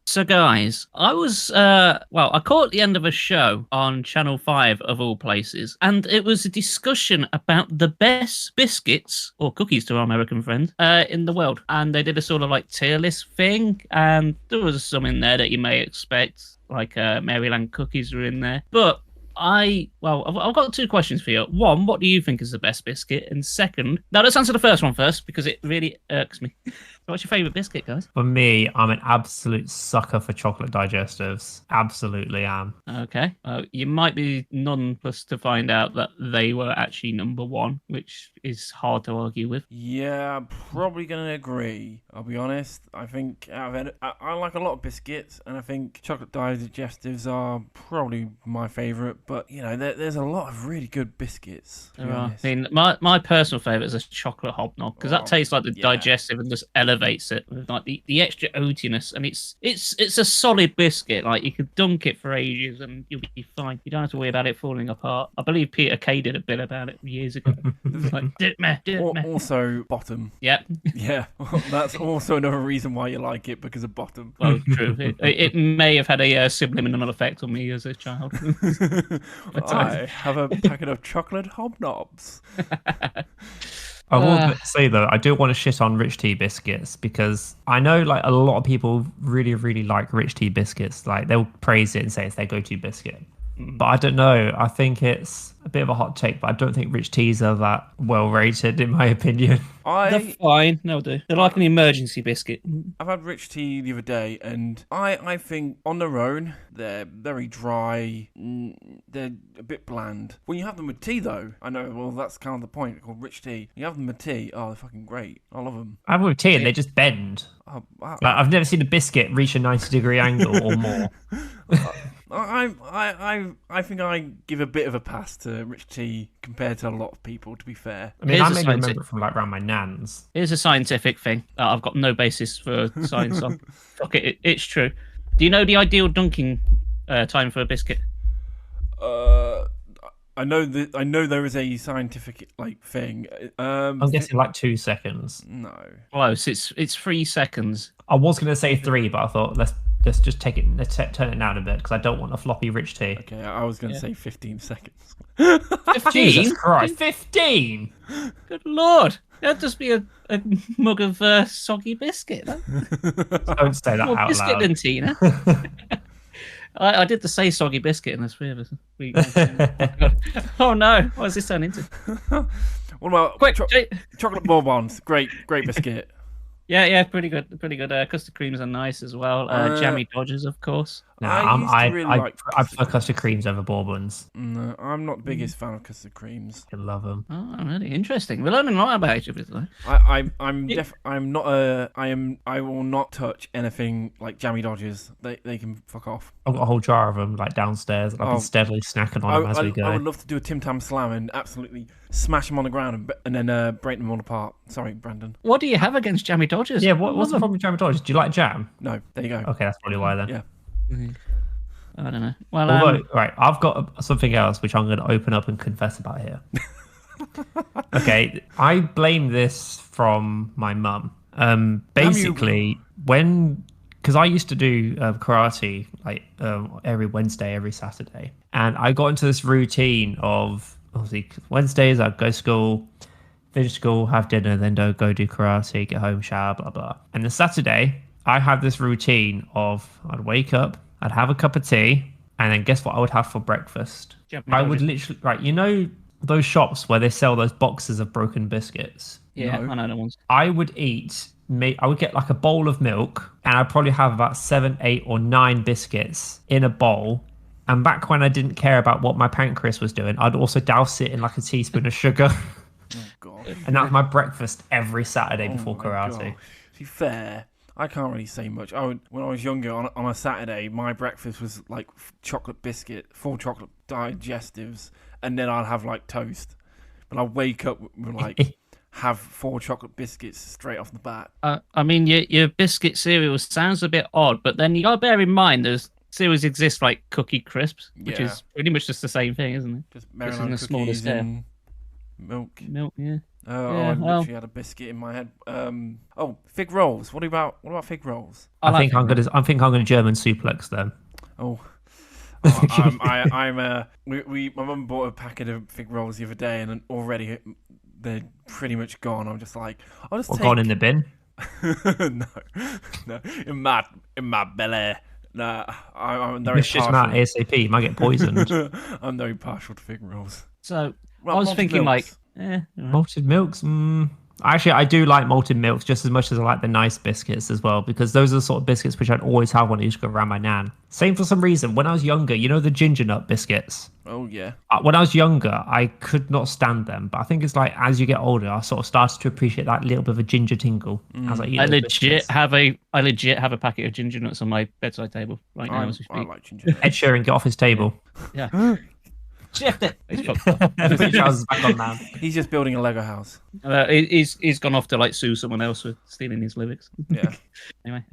So, guys, I was, I caught the end of a show on Channel 5, of all places, and it was a discussion about the best biscuits, or cookies to our American friends, in the world. And they did a sort of like tier list thing, and there was some in there that you may expect, like Maryland cookies were in there. But I've got two questions for you. One, what do you think is the best biscuit? And second, now let's answer the first one first because it really irks me. What's your favorite biscuit, guys? For me, I'm an absolute sucker for chocolate digestives. Absolutely am. Okay. You might be nonplussed to find out that they were actually number one, which is hard to argue with. Yeah, I'm probably going to agree. I'll be honest. I think I like a lot of biscuits, and I think chocolate digestives are probably my favourite. But, you know, there's a lot of really good biscuits. I mean, my personal favourite is a chocolate hobnob because that tastes like the digestive and just elevates it with like the extra oatiness, and it's a solid biscuit. Like you could dunk it for ages and you'll be fine. You don't have to worry about it falling apart. I believe Peter Kay did a bit about it years ago. Like, also bottom. Yep. Yeah, that's also another reason why you like it, because of bottom. Well, true. It may have had a subliminal effect on me as a child. I have a packet of chocolate hobnobs. I will say though, I do want to shit on Rich Tea biscuits because I know like a lot of people really, really like Rich Tea biscuits. Like they'll praise it and say it's their go-to biscuit. But I don't know. I think it's a bit of a hot take, but I don't think Rich Teas are that well rated in my opinion. They're fine. They'll do. They're like an emergency biscuit. I've had Rich Tea the other day, and I think on their own they're very dry. They're a bit bland. When you have them with tea, though, I know. Well, that's kind of the point. Called Rich Tea. You have them with tea. Oh, they're fucking great. I love them. I have them with tea, and they just bend. Oh, wow. Like, I've never seen a biscuit reach a 90-degree angle or more. I think I give a bit of a pass to Rich Tea compared to a lot of people, to be fair. I mean, I mainly remember it from like around my nan's. Here's a scientific thing that I've got no basis for science on. Fuck it, it's true. Do you know the ideal dunking time for a biscuit? I know there is a scientific like thing. I'm guessing like 2 seconds. No. Close. It's 3 seconds. I was going to say 3, but I thought let's just take it. Let's turn it down a bit because I don't want a floppy Rich Tea. Okay, I was going to say 15 seconds. 15? Jesus Christ, 15! Good Lord. That'd just be a mug of soggy biscuit. Don't say that more out biscuit loud. than Tina. I did the say soggy biscuit in this three of us. Oh no, what has this turned into? What about Quick, chocolate bonbons? Great biscuit. Yeah, pretty good. Custard creams are nice as well. Jammy Dodgers, of course. No, I I prefer custard creams over bourbons. No, I'm not the biggest fan of custard creams. I love them. Oh, really interesting. We're learning a lot about each other. I will not touch anything like Jammy Dodgers. They can fuck off. I've got a whole jar of them like downstairs. I've been steadily snacking on them as we go. I would love to do a Tim Tam Slam and absolutely smash them on the ground and then break them all apart. Sorry, Brandon. What do you have against Jammy Dodgers? Yeah, what's the problem with Jammy Dodgers? Do you like jam? No, there you go. Okay, that's probably why then. Yeah. I don't know. Well, right, I've got something else which I'm going to open up and confess about here. Okay, I blame this from my mum. Basically, because I used to do karate like every Wednesday, every Saturday, and I got into this routine of obviously Wednesdays I'd go to school, finish school, have dinner, then go do karate, get home, shower, blah blah. And the Saturday, I had this routine of I'd wake up, I'd have a cup of tea, and then guess what I would have for breakfast? I would literally, right, you know those shops where they sell those boxes of broken biscuits? Yeah, no. I know the ones. I would get like a bowl of milk, and I'd probably have about 7, 8, or 9 biscuits in a bowl. And back when I didn't care about what my pancreas was doing, I'd also douse it in like a teaspoon of sugar. Oh, God. And that was my breakfast every Saturday before karate. To be fair, I can't really say much. When I was younger, on a Saturday, my breakfast was like chocolate biscuit, 4 chocolate digestives, and then I'd have like toast. But I'd wake up with like have 4 chocolate biscuits straight off the bat. I mean, your biscuit cereal sounds a bit odd, but then you got to bear in mind there's cereals exist like Cookie Crisps, which is pretty much just the same thing, isn't it? Just Maryland cookies and milk. Milk, yeah. I literally had a biscuit in my head. Fig rolls. What about fig rolls? I think I'm gonna German suplex them. My mum bought a packet of fig rolls the other day, and already they're pretty much gone. I'm just like, Gone in the bin. no, in my belly. Nah, I'm very It's just not ASAP. You might get poisoned. I'm very partial to fig rolls. So I was thinking milks. Malted milks. Actually, I do like malted milks just as much as I like the nice biscuits as well, because those are the sort of biscuits which I'd always have when I used to go around my nan. Same for some reason. When I was younger, you know the ginger nut biscuits? Oh, yeah. When I was younger, I could not stand them. But I think it's like as you get older, I sort of started to appreciate that little bit of a ginger tingle as I eat I legit have a packet of ginger nuts on my bedside table right now as we speak. I like ginger nuts. Ed Sheeran, get off his table. Yeah. Shift it. Put your trousers back on now. He's just building a Lego house. He's gone off to like sue someone else for stealing his lyrics. Yeah. Anyway,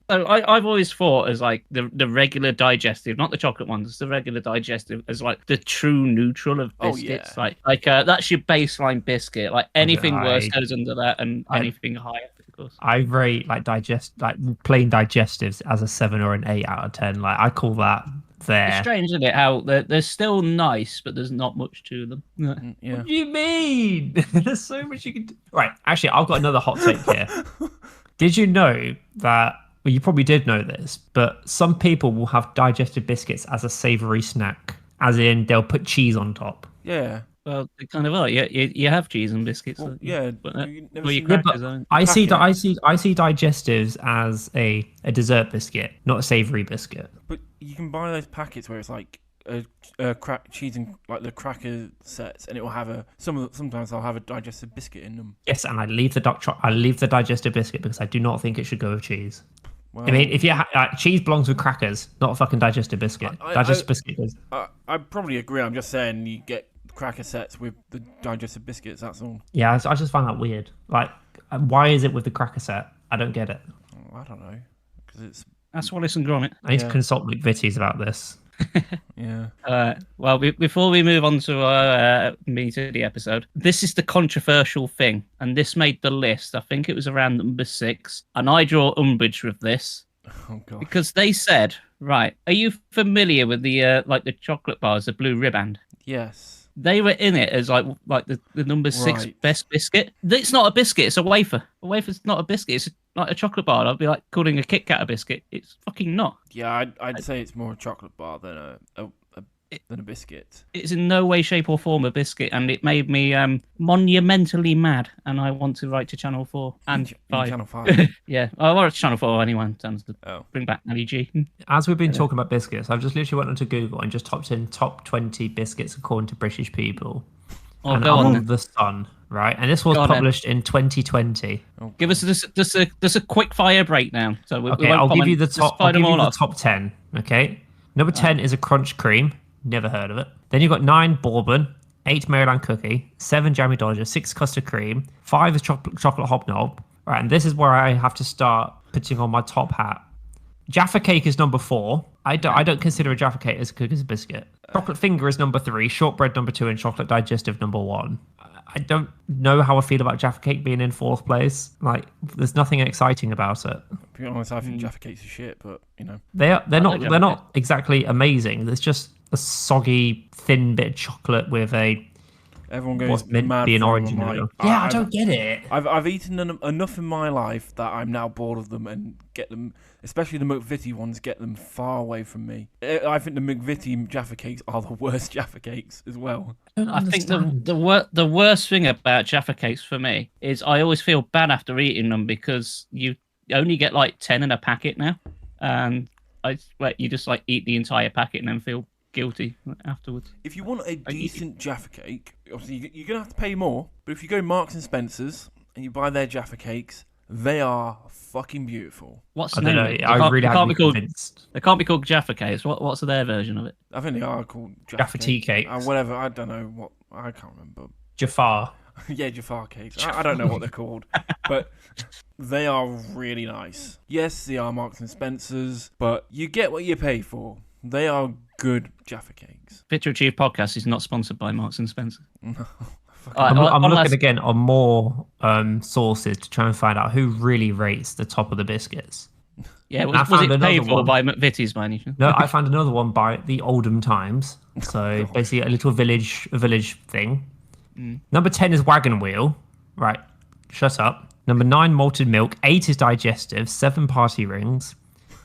I've always thought as like the regular digestive, not the chocolate ones, the regular digestive as like the true neutral of biscuits. Oh, yeah. Like that's your baseline biscuit. Like anything worse goes under that, and anything higher, of course. I rate like plain digestives as a 7 or an 8 out of 10. Like I call that. It's strange, isn't it? How they're still nice, but there's not much to them. Yeah. What do you mean? There's so much you can do. Right, actually, I've got another hot take here. Did you know that? Well, you probably did know this, but some people will have digestive biscuits as a savoury snack, as in they'll put cheese on top. Yeah. Well, they kind of are. You have cheese and biscuits. Well, yeah. I see digestives as a dessert biscuit, not a savoury biscuit. But you can buy those packets where it's like cheese and like the cracker sets, and it will have sometimes I'll have a digestive biscuit in them. Yes, and I leave the digestive biscuit because I do not think it should go with cheese. Well, I mean, if cheese belongs with crackers, not a fucking digestive biscuit. Biscuit does. I probably agree. I'm just saying you get cracker sets with the digestive biscuits. That's all. Yeah, I just find that weird. Like, why is it with the cracker set? I don't get it. I don't know, because that's Wallace and Gromit. I need to consult McVitie's about this. Yeah. Well, before we move on to our meat of the episode, this is the controversial thing, and this made the list. I think it was around number 6, and I draw umbrage with this. Oh god. Because they said, right, are you familiar with the like the chocolate bars, the blue riband? Yes. They were in it as like the number 6 best biscuit. It's not a biscuit; it's a wafer. A wafer's not a biscuit; it's like a chocolate bar. I'd be like calling a Kit Kat a biscuit. It's fucking not. Yeah, I'd say it's more a chocolate bar than a biscuit. It's in no way, shape, or form a biscuit, and it made me monumentally mad. And I want to write to Channel 4 and 5. Channel 5. Yeah, I want to Channel 4 anyone tends to bring back Ali G. As we've been talking about biscuits, I've just literally went onto Google and just typed in top 20 biscuits according to British people. And go I'm on on the Sun, right? And this was published in 2020. Give us just a quick fire breakdown. So I'll give you the top 10. Okay, number 10 is a Crunch Cream. Never heard of it. Then you've got 9 Bourbon, 8 Maryland Cookie, 7 Jammy Dodger, 6 Custard Cream, 5 is Chocolate Hobnob. Right, and this is where I have to start putting on my top hat. Jaffa Cake is number 4. I don't consider a Jaffa Cake as a biscuit. Chocolate Finger is number 3, Shortbread number 2, and Chocolate Digestive number 1. I don't know how I feel about Jaffa Cake being in 4th place. Like, there's nothing exciting about it. To be honest, I think Jaffa Cakes are shit, but you know they're not exactly amazing. It's just a soggy, thin bit of chocolate with everyone goes what's meant to mad be an for orange. them, I don't get it. I've eaten enough in my life that I'm now bored of them and get them, especially the McVitie ones, get them far away from me. I think the McVitie Jaffa Cakes are the worst Jaffa Cakes as well. I think the worst thing about Jaffa Cakes for me is I always feel bad after eating them because you only get like 10 in a packet now, and you just like eat the entire packet and then feel guilty afterwards. If you want a decent Jaffa Cake, obviously you're gonna have to pay more. But if you go Marks and Spencers and you buy their Jaffa Cakes, they are fucking beautiful. What's the name? They can't be called Jaffa Cakes. What's their version of it? I think they are called Jaffa Tea Cakes. Whatever. I don't know what. I can't remember. Jafar. Yeah, Jafar Cakes. I don't know what they're called, but they are really nice. Yes, they are Marks and Spencers, but you get what you pay for. They are good Jaffa Cakes. Picture Achieve podcast is not sponsored by Marks and Spencer. No, All right, I'm one looking last- again on more sources to try and find out who really rates the top of the biscuits. Yeah, I was found it another paid for one. by McVitie's by any chance? No, I found another one by the Oldham Times. So gosh. basically a little village thing. Mm. Number 10 is Wagon Wheel. Right, shut up. Number 9, Malted Milk. 8 is Digestive. 7, Party Rings.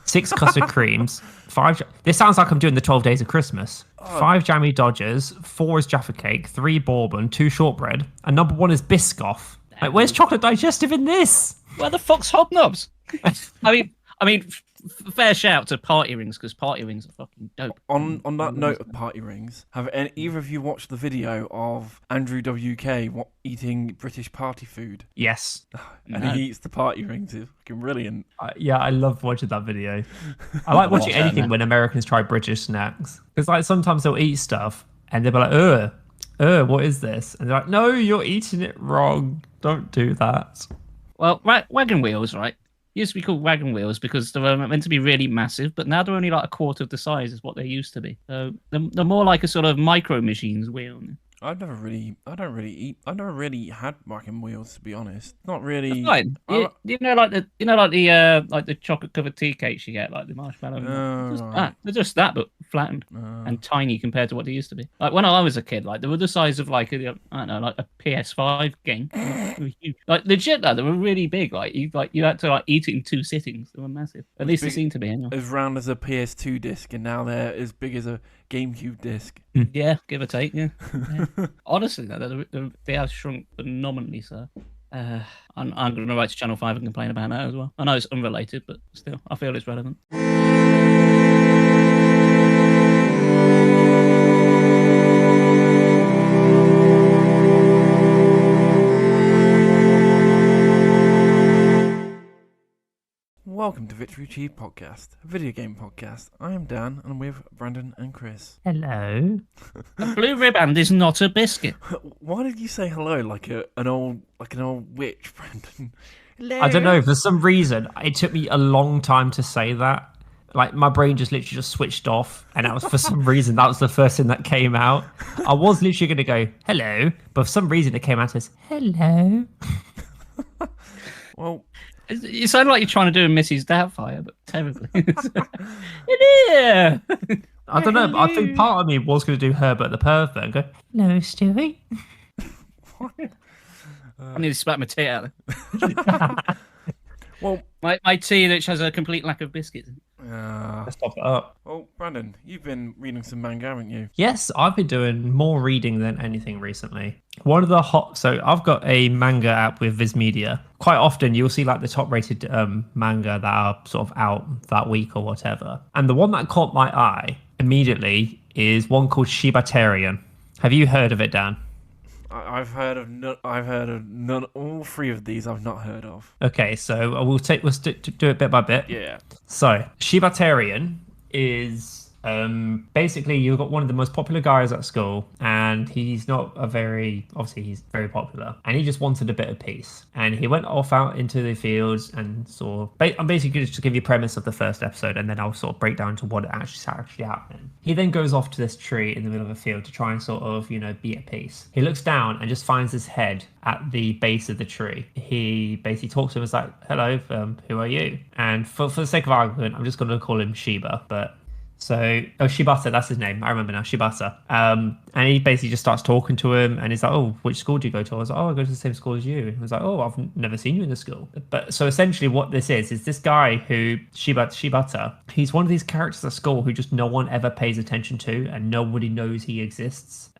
6, Custard Creams. 5... This sounds like I'm doing the 12 Days of Christmas. 5, Jammy Dodgers. 4 is Jaffa Cake. 3, Bourbon. 2, Shortbread. And number 1 is Biscoff. Like, where's Chocolate Digestive in this? Where the fuck's Hobnobs? I mean, fair shout to Party Rings because Party Rings are fucking dope. On that note of party rings, have either of you watched the video of Andrew WK eating British party food? Yes. And he eats the party rings. It's fucking brilliant. Yeah, I love watching that video. I like watching anything when Americans try British snacks. Because like sometimes they'll eat stuff and they'll be like, what is this? And they're like, no, you're eating it wrong. Don't do that. Well, wagon wheels, right? Used to be called wagon wheels because they were meant to be really massive, but now they're only like a quarter of the size as what they used to be. So they're more like a sort of micro machines wheel. I've never really had wagon wheels, to be honest. Not really. Fine. You know, like the chocolate covered tea cakes you get, like the marshmallow. They're just that, but flattened and tiny compared to what they used to be. Like when I was a kid, like they were the size of like a PS5 game. They were huge. Like legit, though, they were really big. Like you had to like eat it in 2 sittings. They were massive. At least they seemed to be. Anyway. As round as a PS2 disc, and now they're as big as a GameCube disc. Yeah, give or take. Yeah. Honestly, though, they have shrunk phenomenally. So, I'm going to write to Channel 5 and complain about that as well. I know it's unrelated, but still, I feel it's relevant. Welcome to Victory Achieved Podcast, a video game podcast. I am Dan, and I'm with Brandon and Chris. Hello. A blue riband is not a biscuit. Why did you say hello like an old witch, Brandon? Hello. I don't know. For some reason, it took me a long time to say that. Like my brain just literally just switched off, and that was for some reason that was the first thing that came out. I was literally going to go hello, but for some reason it came out as hello. Well. You sound like you're trying to do a Mrs. Doubtfire, but terribly. Yeah. I don't know. I think part of me was going to do Herbert the Pervert and go, hello, Stewie. I need to spat my tea out there. Well, my tea, which has a complete lack of biscuits. Let's top it up. Well, Brandon, you've been reading some manga, haven't you? Yes, I've been doing more reading than anything recently. One of the so I've got a manga app with Viz Media. Quite often you'll see like the top rated manga that are sort of out that week or whatever. And the one that caught my eye immediately is one called Shibatarian. Have you heard of it, Dan? I've heard of none. All 3 of these I've not heard of. Okay, so we'll do it bit by bit. Yeah. So Shibatarian is basically you've got one of the most popular guys at school, and he's obviously he's very popular, and he just wanted a bit of peace, and he went off out into the fields and I'm basically just to give you a premise of the first episode, and then I'll sort of break down to what actually happened. He then goes off to this tree in the middle of a field to try and sort of be at peace. He looks down and just finds his head at the base of the tree. He basically talks to him, is like, hello, who are you? And for the sake of argument, I'm just going to call him Shiba, but Shibata, that's his name. I remember now, Shibata. And he basically just starts talking to him, and he's like, oh, which school do you go to? I was like, oh, I go to the same school as you. And he was like, oh, I've never seen you in the school. But so essentially what this is this guy who, Shibata, he's one of these characters at school who just no one ever pays attention to, and nobody knows he exists.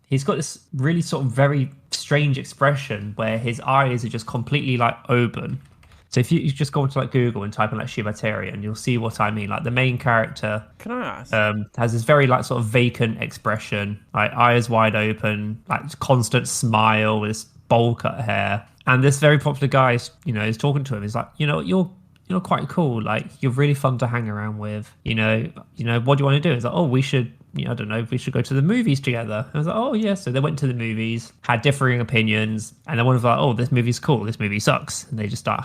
He's got this really sort of very strange expression where his eyes are just completely like open. So if you just go into like Google and type in like Shibatarian, you'll see what I mean. Like the main character, can I ask, has this very like sort of vacant expression, like eyes wide open, like constant smile with this bowl cut hair. And this very popular guy, is talking to him. He's like, you're quite cool. Like you're really fun to hang around with. What do you want to do? He's like, oh, we should I don't know, we should go to the movies together. I was like, oh yeah. So they went to the movies, had differing opinions, and then one was like, oh, this movie's cool, this movie sucks, and they just start,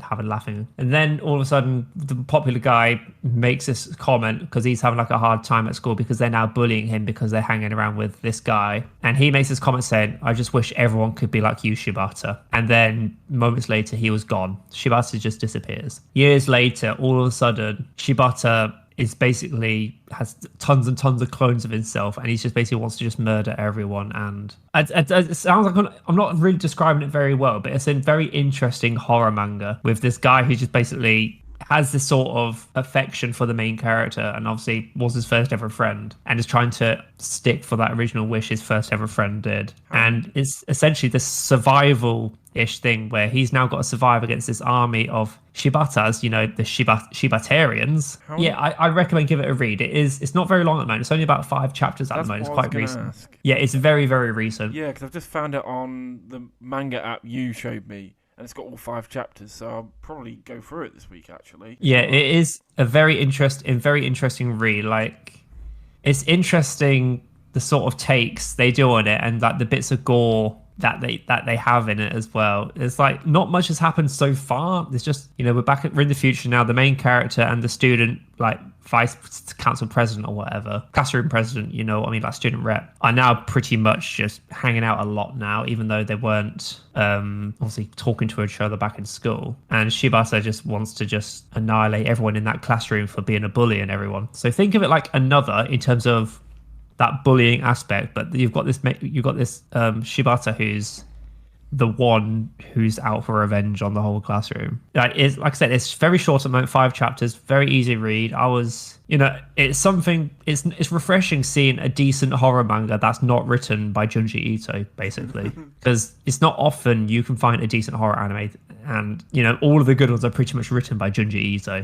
having laughing. And then all of a sudden, the popular guy makes this comment because he's having like a hard time at school because they're now bullying him because they're hanging around with this guy, and he makes this comment saying, I just wish everyone could be like you, Shibata. And then moments later, he was gone. Shibata just disappears. Years later, all of a sudden, Shibata is basically has tons and tons of clones of himself, and he just basically wants to just murder everyone. And it sounds like I'm not really describing it very well, but it's a very interesting horror manga with this guy who just basically has this sort of affection for the main character, and obviously was his first ever friend, and is trying to stick for that original wish his first ever friend did. And it's essentially this survival-ish thing where he's now got to survive against this army of Shibatas, the Shibatarians. Yeah, I recommend give it a read. It's not very long at the moment. It's only about 5 chapters at the moment. It's quite recent. Yeah, it's very, very recent. Yeah, because I've just found it on the manga app you showed me. And it's got all 5 chapters, so I'll probably go through it this week, actually. Yeah, it is a very interesting read. Like, it's interesting the sort of takes they do on it, and like the bits of gore that they have in it as well. It's like not much has happened so far. It's just, we're in the future now. The main character and the student, like vice council president or whatever, classroom president, like student rep, are now pretty much just hanging out a lot now, even though they weren't obviously talking to each other back in school. And Shibata just wants to just annihilate everyone in that classroom for being a bully and everyone. So think of it like Another in terms of that bullying aspect, but you've got this Shibata who's the one who's out for revenge on the whole classroom. Like I said, it's very short at the moment, 5 chapters, very easy read. It's refreshing seeing a decent horror manga that's not written by Junji Ito, basically, because it's not often you can find a decent horror anime, and all of the good ones are pretty much written by Junji Ito.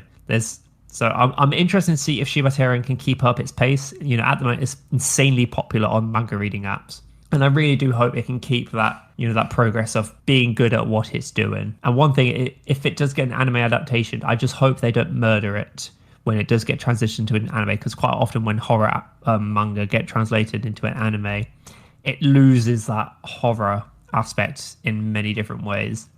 So I'm interested to see if Shibatarian can keep up its pace. At the moment, it's insanely popular on manga reading apps. And I really do hope it can keep that, that progress of being good at what it's doing. And one thing, if it does get an anime adaptation, I just hope they don't murder it when it does get transitioned to an anime. Because quite often when horror manga get translated into an anime, it loses that horror aspect in many different ways.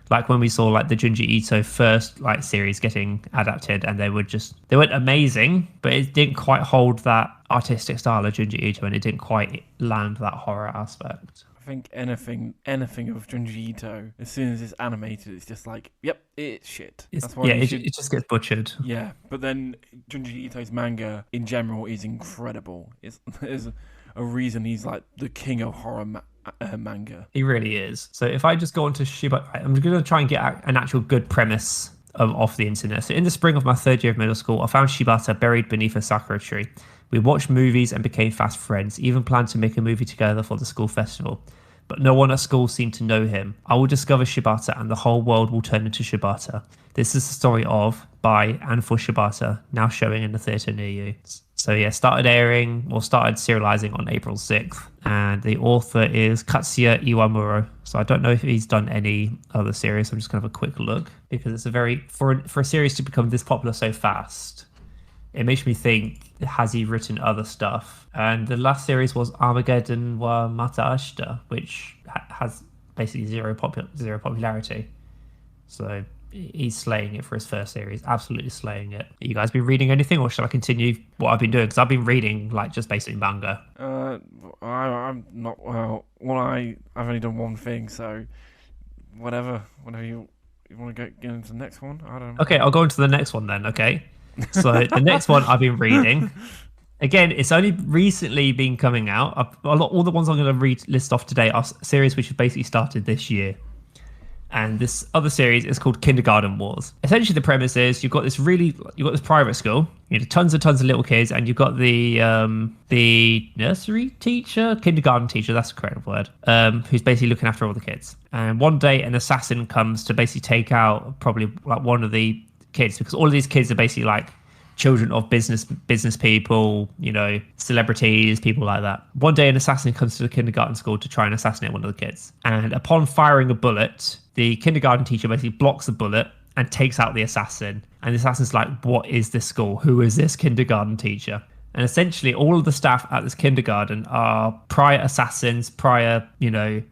Like when we saw like the Junji Ito first series getting adapted, and they weren't amazing, but it didn't quite hold that artistic style of Junji Ito, and it didn't quite land that horror aspect. I think anything of Junji Ito, as soon as it's animated, it's just like, yep, it's shit. That's why it just gets butchered. Yeah, but then Junji Ito's manga in general is incredible. There's a reason he's like the king of horror manga. He really is. So if I just go on to Shiba, I'm going to try and get an actual good premise off the internet. So in the spring of my 3rd year of middle school, I found Shibata buried beneath a sakura tree. We watched movies and became fast friends, even planned to make a movie together for the school festival. But no one at school seemed to know him. I will discover Shibata and the whole world will turn into Shibata. This is the story of, by, and for Shibata, now showing in the theatre near you. So yeah, started serializing on April 6th. And the author is Katsuya Iwamuro. So I don't know if he's done any other series. I'm just going to have a quick look, because it's for a series to become this popular so fast, it makes me think, has he written other stuff? And the last series was Armageddon wa Mata Ashita, which has basically zero popularity. So he's slaying it for his first series, absolutely slaying it. You guys been reading anything, or shall I continue what I've been doing? Because I've been reading just basically manga. I'm not well. I've only done one thing, so whatever you want to get into the next one. I don't know. Okay, I'll go into the next one then. Okay, so the next one I've been reading. Again, it's only recently been coming out. All the ones I'm going to list off today are series which have basically started this year. And this other series is called Kindergarten Wars. Essentially, the premise is you've got this private school, tons and tons of little kids, and you've got the nursery teacher, kindergarten teacher, that's the correct word, who's basically looking after all the kids. And one day, an assassin comes to basically take out probably like one of the kids, because all of these kids are basically like children of business people, celebrities, people like that. One day, an assassin comes to the kindergarten school to try and assassinate one of the kids. And upon firing a bullet, the kindergarten teacher basically blocks the bullet and takes out the assassin. And the assassin's like, what is this school? Who is this kindergarten teacher? And essentially, all of the staff at this kindergarten are prior assassins, prior,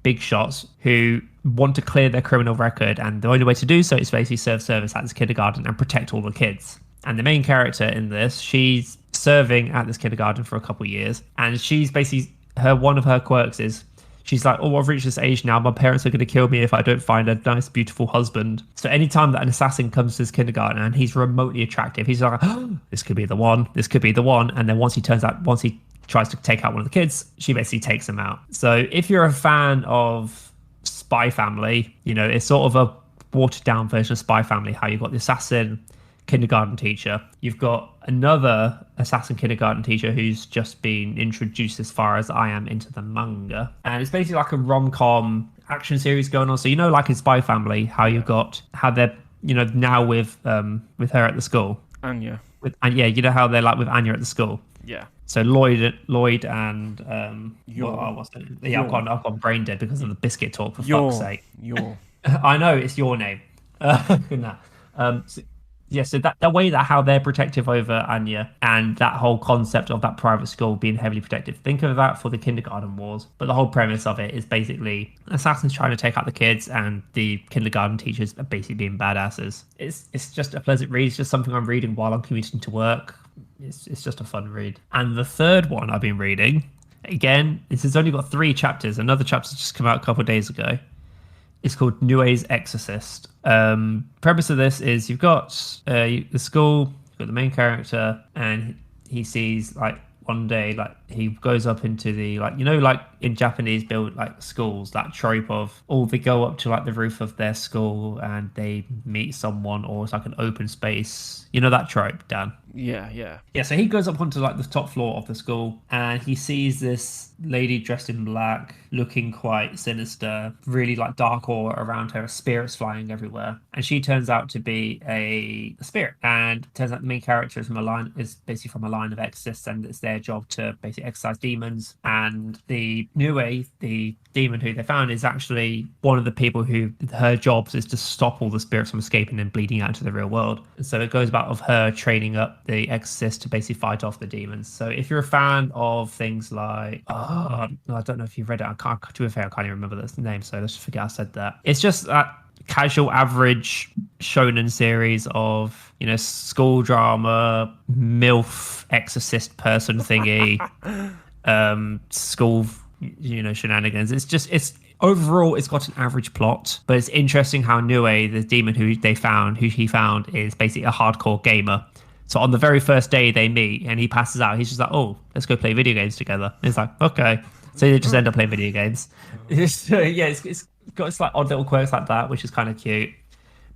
big shots who want to clear their criminal record. And the only way to do so is basically serve service at this kindergarten and protect all the kids. And the main character in this, she's serving at this kindergarten for a couple of years. And she's basically, one of her quirks is, she's like, oh, I've reached this age now. My parents are going to kill me if I don't find a nice, beautiful husband. So anytime that an assassin comes to this kindergarten and he's remotely attractive, he's like, oh, this could be the one. This could be the one. And then once he tries to take out one of the kids, she basically takes him out. So if you're a fan of Spy Family, it's sort of a watered down version of Spy Family, how you've got the assassin kindergarten teacher. You've got another assassin kindergarten teacher who's just been introduced, as far as I am, into the manga. And it's basically like a rom-com action series going on. So, like in Spy Family, how you've got, how they're, now with her at the school. Anya. How they're like with Anya at the school. Yeah. So Lloyd and what's it? Yeah, I've gone brain dead because of the biscuit talk, for fuck's sake. I know, it's your name. So that way that how they're protective over Anya, and that whole concept of that private school being heavily protective. Think of that for the kindergarten wars. But the whole premise of it is basically assassins trying to take out the kids, and the kindergarten teachers are basically being badasses. It's just a pleasant read. It's just something I'm reading while I'm commuting to work. It's just a fun read. And the third one I've been reading, again, this has only got 3 chapters. Another chapter's just come out a couple of days ago. It's called Nues Exorcist. Premise of this is you've got the school, you've got the main character, and he sees one day he goes up into the in Japanese build schools, that trope of they go up to the roof of their school and they meet someone, or it's an open space. That trope, Dan? Yeah. So he goes up onto the top floor of the school and he sees this lady dressed in black, looking quite sinister, really dark aura around her, spirits flying everywhere. And she turns out to be a spirit. And it turns out the main character is basically from a line of exorcists, and it's their job to basically exorcise demons. And the Nue, the demon who they found, is actually one of the people who her job is to stop all the spirits from escaping and bleeding out into the real world. And so it goes about of her training up the exorcist to basically fight off the demons. So if you're a fan of things like I don't know if you've read it, to be fair, I can't even remember the name, so let's just forget I said that. It's just that casual average shonen series of school drama, MILF exorcist person thingy, school shenanigans. It's overall, it's got an average plot, but it's interesting how Nue, the demon who he found, is basically a hardcore gamer. So on the very first day they meet and he passes out, he's just like, oh, let's go play video games together. And it's like, okay. So they just end up playing video games. It's got odd little quirks like that, which is kind of cute.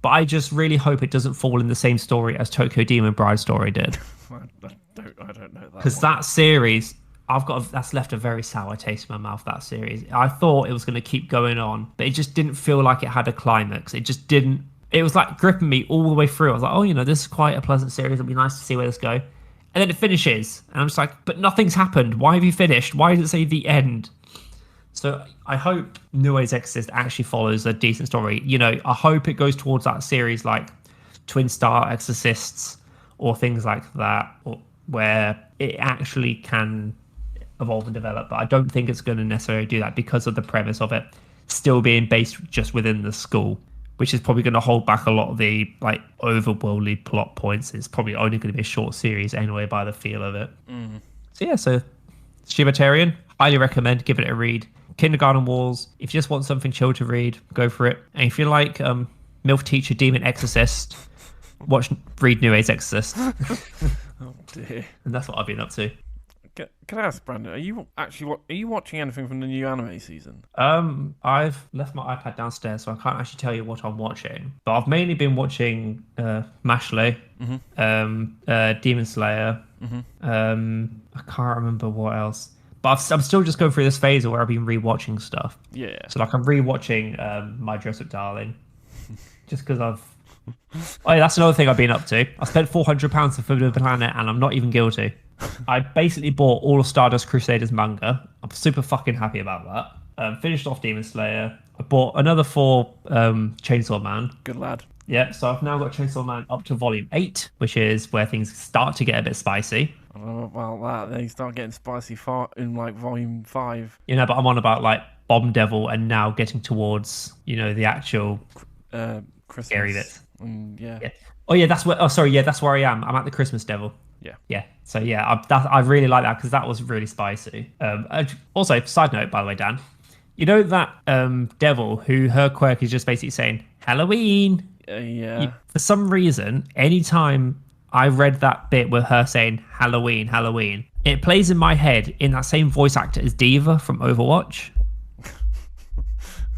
But I just really hope it doesn't fall in the same story as Tokyo Demon Bride story did. I don't know that. Because that series, that's left a very sour taste in my mouth, that series. I thought it was going to keep going on, but it just didn't feel like it had a climax. It just didn't. It was gripping me all the way through. I was like, oh, this is quite a pleasant series. It'll be nice to see where this goes. And then it finishes. And I'm just like, but nothing's happened. Why have you finished? Why does it say the end? So I hope Nues Exorcist actually follows a decent story. I hope it goes towards that series like Twin Star Exorcists or things like that, where it actually can evolve and develop. But I don't think it's going to necessarily do that because of the premise of it still being based just within the school, which is probably going to hold back a lot of the overworldly plot points. It's probably only going to be a short series anyway by the feel of it. So Shibatarian, highly recommend, give it a read. Kindergarten Wars, if you just want something chill to read, go for it. And if you like MILF Teacher Demon Exorcist, read Nues Exorcist. Oh dear. And that's what I've been up to. Can I ask, Brandon, are you watching anything from the new anime season? I've left my iPad downstairs, so I can't actually tell you what I'm watching. But I've mainly been watching Mashley, Demon Slayer. I can't remember what else. But I'm still just going through this phase where I've been rewatching stuff. Yeah. So I'm rewatching My Dress Up Darling, just because I've. Oh, yeah, that's another thing I've been up to. I spent £400 for Forbidden Planet, and I'm not even guilty. I basically bought all of Stardust Crusaders manga. I'm super fucking happy about that. Finished off Demon Slayer. I bought another 4 Chainsaw Man. Good lad. Yeah, so I've now got Chainsaw Man up to volume 8, which is where things start to get a bit spicy. I don't know about that. They start getting spicy far in like volume 5. But I'm on about like Bomb Devil and now getting towards, the actual Christmas. scary bits. Yeah. Oh yeah, that's where. Oh sorry, yeah, that's where I am. I'm at the Christmas Devil. Yeah. Yeah. So yeah, I really like that because that was really spicy. Also, side note, by the way, Dan, you know that devil who her quirk is just basically saying Halloween. Yeah. For some reason, anytime I read that bit with her saying Halloween, Halloween, it plays in my head in that same voice actor as Diva from Overwatch.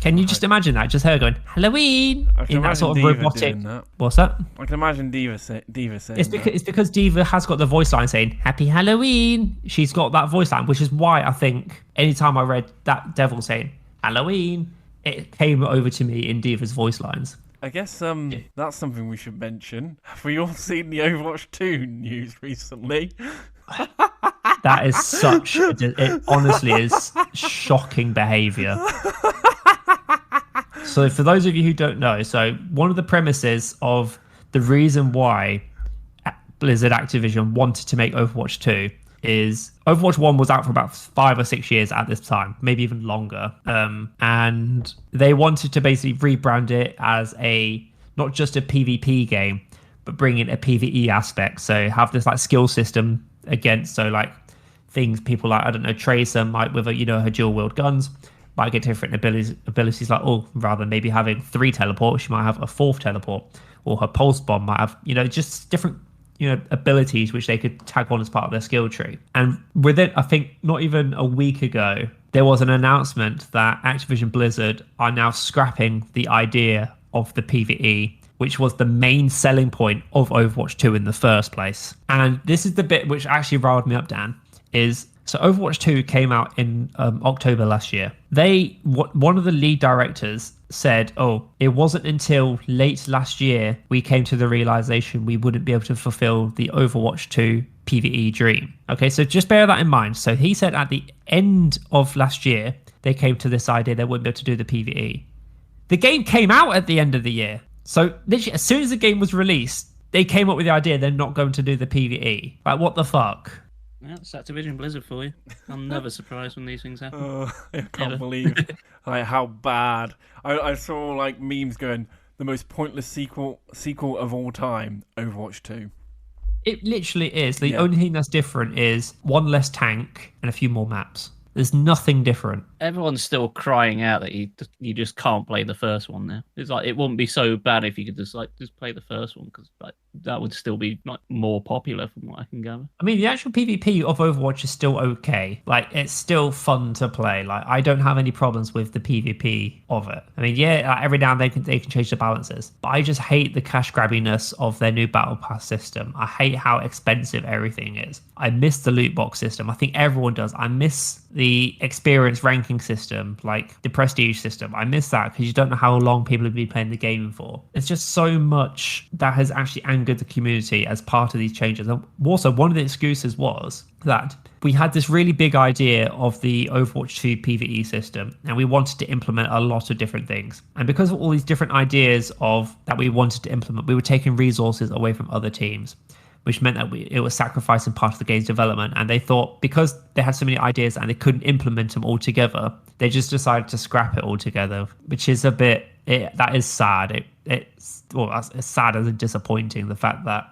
Can you just imagine that? Just her going Halloween in that sort of Diva robotic. that. What's that? I can imagine Diva saying It's because Diva has got the voice line saying Happy Halloween. She's got that voice line, which is why I think anytime I read that devil saying Halloween, it came over to me in Diva's voice lines. I guess that's something we should mention. Have we all seen the Overwatch 2 news recently? That is it honestly is shocking behavior. So for those of you who don't know, so one of the premises of the reason why Blizzard Activision wanted to make Overwatch 2 is Overwatch 1 was out for about 5 or 6 years at this time, maybe even longer. And they wanted to basically rebrand it as not just a PvP game, but bring in a PvE aspect. So have this like skill system against, so like things people like, I don't know, Tracer might with her dual wield guns might get different abilities like, rather than maybe having 3 teleports, she might have a 4th teleport, or her pulse bomb might have, just different abilities which they could tag on as part of their skill tree. And within, I think, not even a week ago, there was an announcement that Activision Blizzard are now scrapping the idea of the PvE, which was the main selling point of Overwatch 2 in the first place. And this is the bit which actually riled me up, Dan, so Overwatch 2 came out in October last year. One of the lead directors said, it wasn't until late last year we came to the realization we wouldn't be able to fulfill the Overwatch 2 PvE dream. Okay, so just bear that in mind. So he said at the end of last year, they came to this idea they wouldn't be able to do the PvE. The game came out at the end of the year. So literally, as soon as the game was released, they came up with the idea they're not going to do the PvE. Like, what the fuck? Yeah, it's Activision Blizzard for you. I'm never surprised when these things happen. I can't believe how bad. I saw like memes going, the most pointless sequel of all time, Overwatch 2. It literally is. The only thing that's different is one less tank and a few more maps. There's nothing different. Everyone's still crying out that you just can't play the first one now. It's like it wouldn't be so bad if you could just play the first one, because that would still be more popular from what I can gather. I mean, the actual PvP of Overwatch is still okay. Like, it's still fun to play. Like, I don't have any problems with the PvP of it. I mean, every now and then they can change the balances, but I just hate the cash grabbiness of their new battle pass system. I hate how expensive everything is. I miss the loot box system. I think everyone does. I miss the experience ranking system, like the prestige system. I miss that because you don't know how long people have been playing the game for. It's just so much that has actually angered the community as part of these changes. And also, one of the excuses was that we had this really big idea of the Overwatch 2 PvE system, and we wanted to implement a lot of different things. And because of all these different ideas that we wanted to implement, we were taking resources away from other teams, which meant that it was sacrificing part of the game's development. And they thought, because they had so many ideas and they couldn't implement them all together, they just decided to scrap it all together, which is that is sad. It's sad and disappointing, the fact that,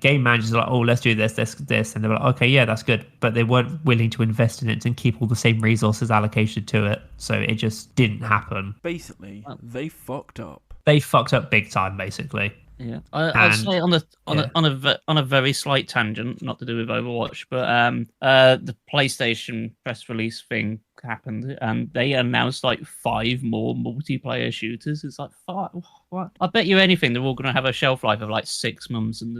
game managers are like, let's do this. And they were like, okay, yeah, that's good. But they weren't willing to invest in it and keep all the same resources allocated to it. So it just didn't happen. Basically, they fucked up. They fucked up big time, basically. Yeah, I'd say on a very slight tangent, not to do with Overwatch, but the PlayStation press release thing happened, and they announced 5 more multiplayer shooters. It's like, what? I bet you anything they're all going to have a shelf life of 6 months, and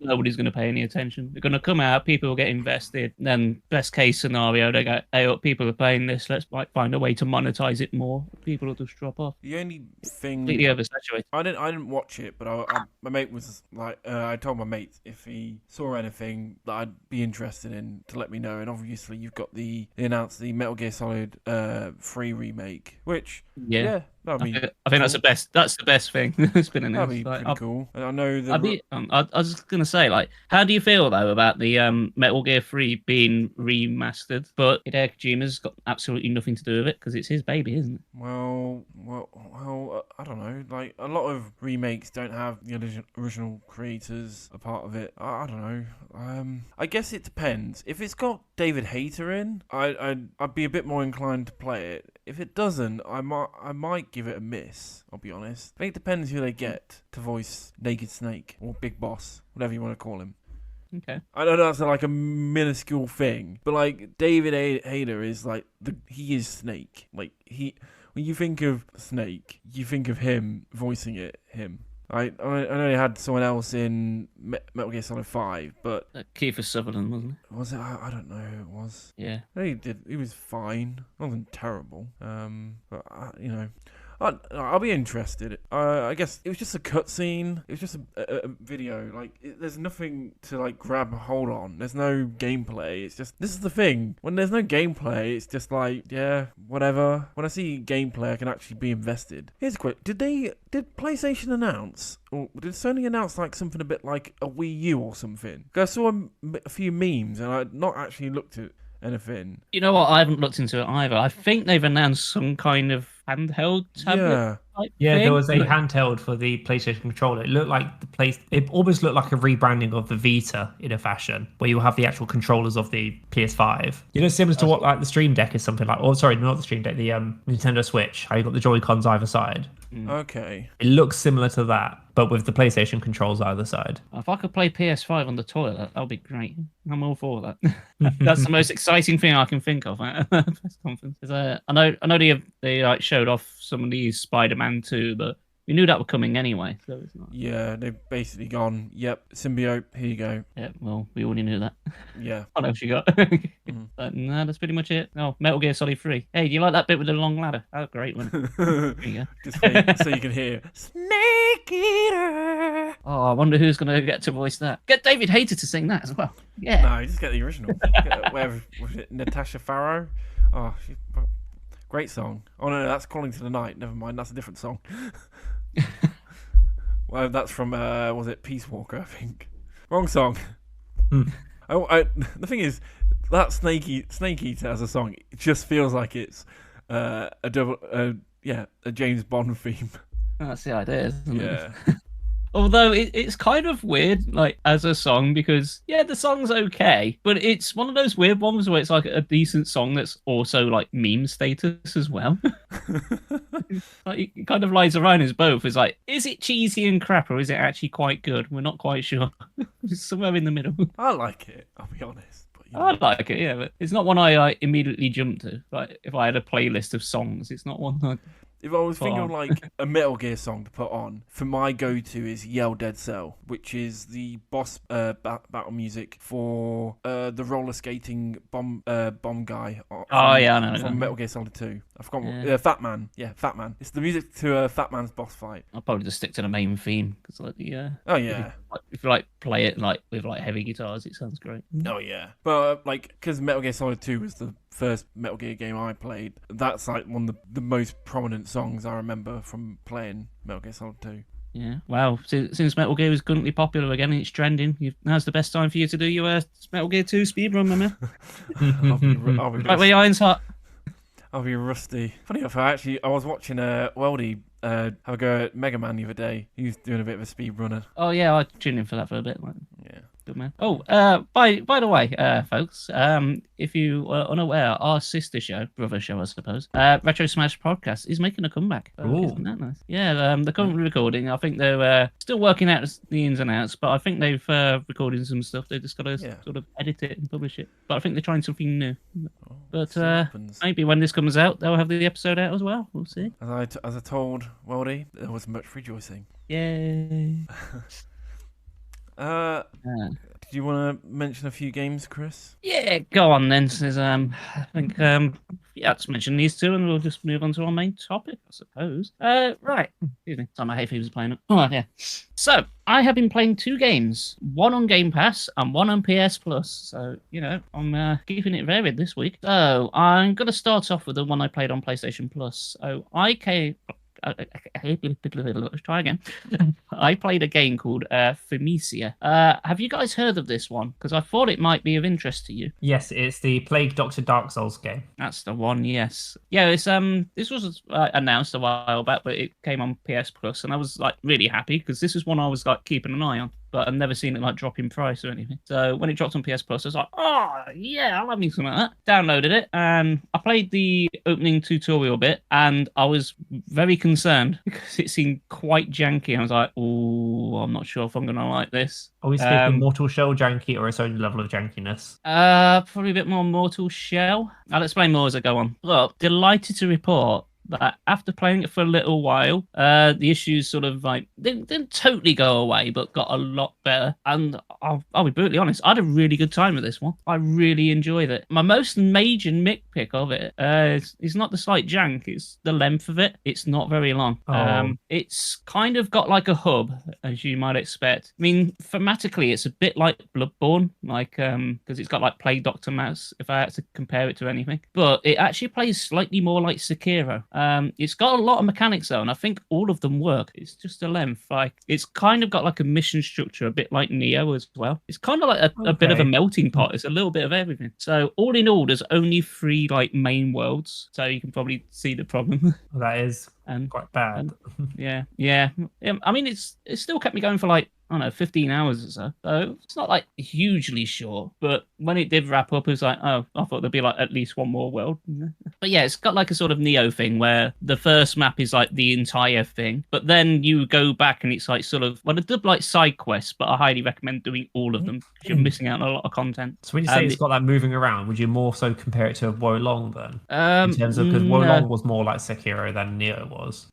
nobody's going to pay any attention. They're going to come out, people will get invested, then best case scenario, they go, hey, people are playing this, let's find a way to monetize it more. People will just drop off. The only thing, completely oversaturated. I didn't watch it, but my mate was like, I told my mate if he saw anything that I'd be interested in to let me know. And obviously, you've got they announced the Metal Gear Solid 3 remake, which I mean, I think that's the best. That's the best thing that's been announced. That'd be Like, pretty cool. I know I was gonna say, like, how do you feel though about the Metal Gear 3 being remastered, but Hideo Kojima's got absolutely nothing to do with it because it's his baby, isn't it? Well, I don't know. Like a lot of remakes don't have the original creators a part of it. I don't know. I guess it depends. If it's got David Hayter in, I'd be a bit more inclined to play it. If it doesn't, I might give it a miss. I'll be honest. I think it depends who they get to voice Naked Snake or Big Boss, whatever you want to call him. Okay. I don't know that's like a minuscule thing, but like David Hayter is like he is Snake. Like when you think of Snake, you think of him voicing him. I know they had someone else in Metal Gear Solid 5, but Kiefer Sutherland, wasn't it? Was it? I don't know who it was. Yeah. He did. He was fine. Wasn't terrible. But you know, I'll be interested. I guess it was just a cutscene. It was just a video. Like, there's nothing to like grab a hold on. There's no gameplay. It's just, this is the thing. When there's no gameplay, it's just like, yeah, whatever. When I see gameplay, I can actually be invested. Here's a quick. Did PlayStation announce, or did Sony announce like something a bit like a Wii U or something? Because I saw a few memes and I'd not actually looked at anything. You know what? I haven't looked into it either. I think they've announced some kind of handheld tablet. Yeah, there was a handheld for the PlayStation controller. It looked like it almost looked like a rebranding of the Vita in a fashion, where you have the actual controllers of the PS5. You know, similar to what like the Stream Deck is something like. Oh, sorry, not the Stream Deck, the Nintendo Switch. How you got the Joy-Cons either side. Okay. It looks similar to that, but with the PlayStation controls either side. If I could play PS5 on the toilet, that would be great. I'm all for that. That's the most exciting thing I can think of at a press conference. I know they like showed off some of these Spider-Man 2, but we knew that were coming anyway. So it's not. Yeah, they've basically gone, yep, symbiote, here you go. Yeah, well, we already knew that. Yeah. What else you got? But no, that's pretty much it. Oh, Metal Gear Solid 3. Hey, do you like that bit with the long ladder? Oh, great one. There you go. Just so you can hear Snake Eater. Oh, I wonder who's going to get to voice that. Get David Hayter to sing that as well. Yeah. No, you just get the original. Whatever, was it Natasha Farrow? Oh, great song. Oh no, that's Calling to the Night. Never mind, that's a different song. Well, that's from was it Peace Walker? I think. Wrong song. The thing is, that Snake Eater as a song, it just feels like it's a James Bond theme. That's the idea, isn't it? Although it's kind of weird, like, as a song, because, yeah, the song's okay, but it's one of those weird ones where it's, like, a decent song that's also, like, meme status as well. Like, it kind of lies around as both. It's like, is it cheesy and crap, or is it actually quite good? We're not quite sure. It's somewhere in the middle. I like it, I'll be honest. But, I like it, yeah, but it's not one I immediately jump to. Like, if I had a playlist of songs, it's not one that... If I was thinking of like a Metal Gear song to put on, for my go-to is Yell Dead Cell, which is the boss battle music for the roller skating bomb guy. From Metal Gear Solid 2. I forgot Fat Man. Yeah, Fat Man. It's the music to Fat Man's boss fight. I'll probably just stick to the main theme because like Oh yeah. If you like play it like with like heavy guitars, it sounds great. Oh yeah. But like because Metal Gear Solid 2 was the first Metal Gear game I played, that's like one of the most prominent songs I remember from playing Metal Gear Solid 2. Yeah. Wow. Since Metal Gear is currently popular again and it's trending, now's the best time for you to do your Metal Gear 2 speedrun, my man. I'll be right where your iron's hot. I'll be rusty. Funny enough, I was watching Weldy have a go at Mega Man the other day. He was doing a bit of a speedrunner. Oh yeah, I tuned in for that for a bit. Like. Yeah. Good man. Oh, by the way, folks, if you are unaware, our sister show, brother show, I suppose, Retro Smash Podcast is making a comeback. Isn't that nice? Yeah, they're currently recording. I think they're still working out the ins and outs, but I think they've recorded some stuff. They just got to sort of edit it and publish it. But I think they're trying something new. But maybe when this comes out, they'll have the episode out as well. We'll see. As I told Weldy, there was much rejoicing. Yay. Did you want to mention a few games, Chris? Yeah, go on then. Says I think let's mention these two, and we'll just move on to our main topic, I suppose. Right. Excuse me. Sorry, my hay fever's playing up. Oh yeah. So I have been playing two games, one on Game Pass and one on PS Plus. So I'm keeping it varied this week. So I'm gonna start off with the one I played on PlayStation Plus. So I let's try again. I played a game called Thymesia. Have you guys heard of this one? Because I thought it might be of interest to you. Yes, it's the Plague Doctor Dark Souls game. That's the one. Yes. Yeah. It's This was announced a while back, but it came on PS Plus, and I was like really happy because this is one I was like keeping an eye on. But I've never seen it like drop in price or anything. So when it dropped on PS Plus, I was like, oh yeah, I'll have me some of that. Downloaded it and I played the opening tutorial bit, and I was very concerned because it seemed quite janky. I was like, oh, I'm not sure if I'm gonna like this. Are we speaking Mortal Shell janky or its own level of jankiness? Probably a bit more Mortal Shell. I'll explain more as I go on. Well, delighted to report that after playing it for a little while, the issues sort of like didn't totally go away, but got a lot better. And I'll be brutally honest, I had a really good time with this one. I really enjoyed it. My most major nitpick of it is not the slight jank, it's the length of it. It's not very long. It's kind of got like a hub, as you might expect. I mean, thematically, it's a bit like Bloodborne, like because it's got like Plague Doctor Mouse, if I had to compare it to anything. But it actually plays slightly more like Sekiro. It's got a lot of mechanics though, and I think all of them work. It's just the length. Like it's kind of got like a mission structure, a bit like Neo as well. It's kind of like a bit of a melting pot. It's a little bit of everything. So all in all, there's only 3 like main worlds. So you can probably see the problem. That is quite bad. Yeah. I mean, it's still kept me going for like, I don't know, 15 hours or so. So it's not like hugely short, but when it did wrap up, it was like, oh, I thought there'd be like at least one more world. But yeah, it's got like a sort of Neo thing where the first map is like the entire thing, but then you go back and it's like sort of, well, it did like side quests, but I highly recommend doing all of them because you're missing out on a lot of content. So when you say it's got that moving around, would you more so compare it to Wo Long then? In terms of, because Wo Long was more like Sekiro than Neo was.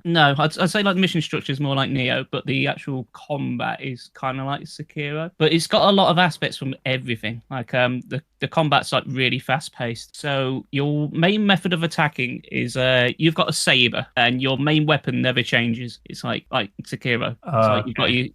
No, I'd say like the mission structure is more like Neo, but the actual combat is kind of like Sekiro. But it's got a lot of aspects from everything. Like the combat's like really fast paced. So your main method of attacking is you've got a saber, and your main weapon never changes. It's like Sekiro.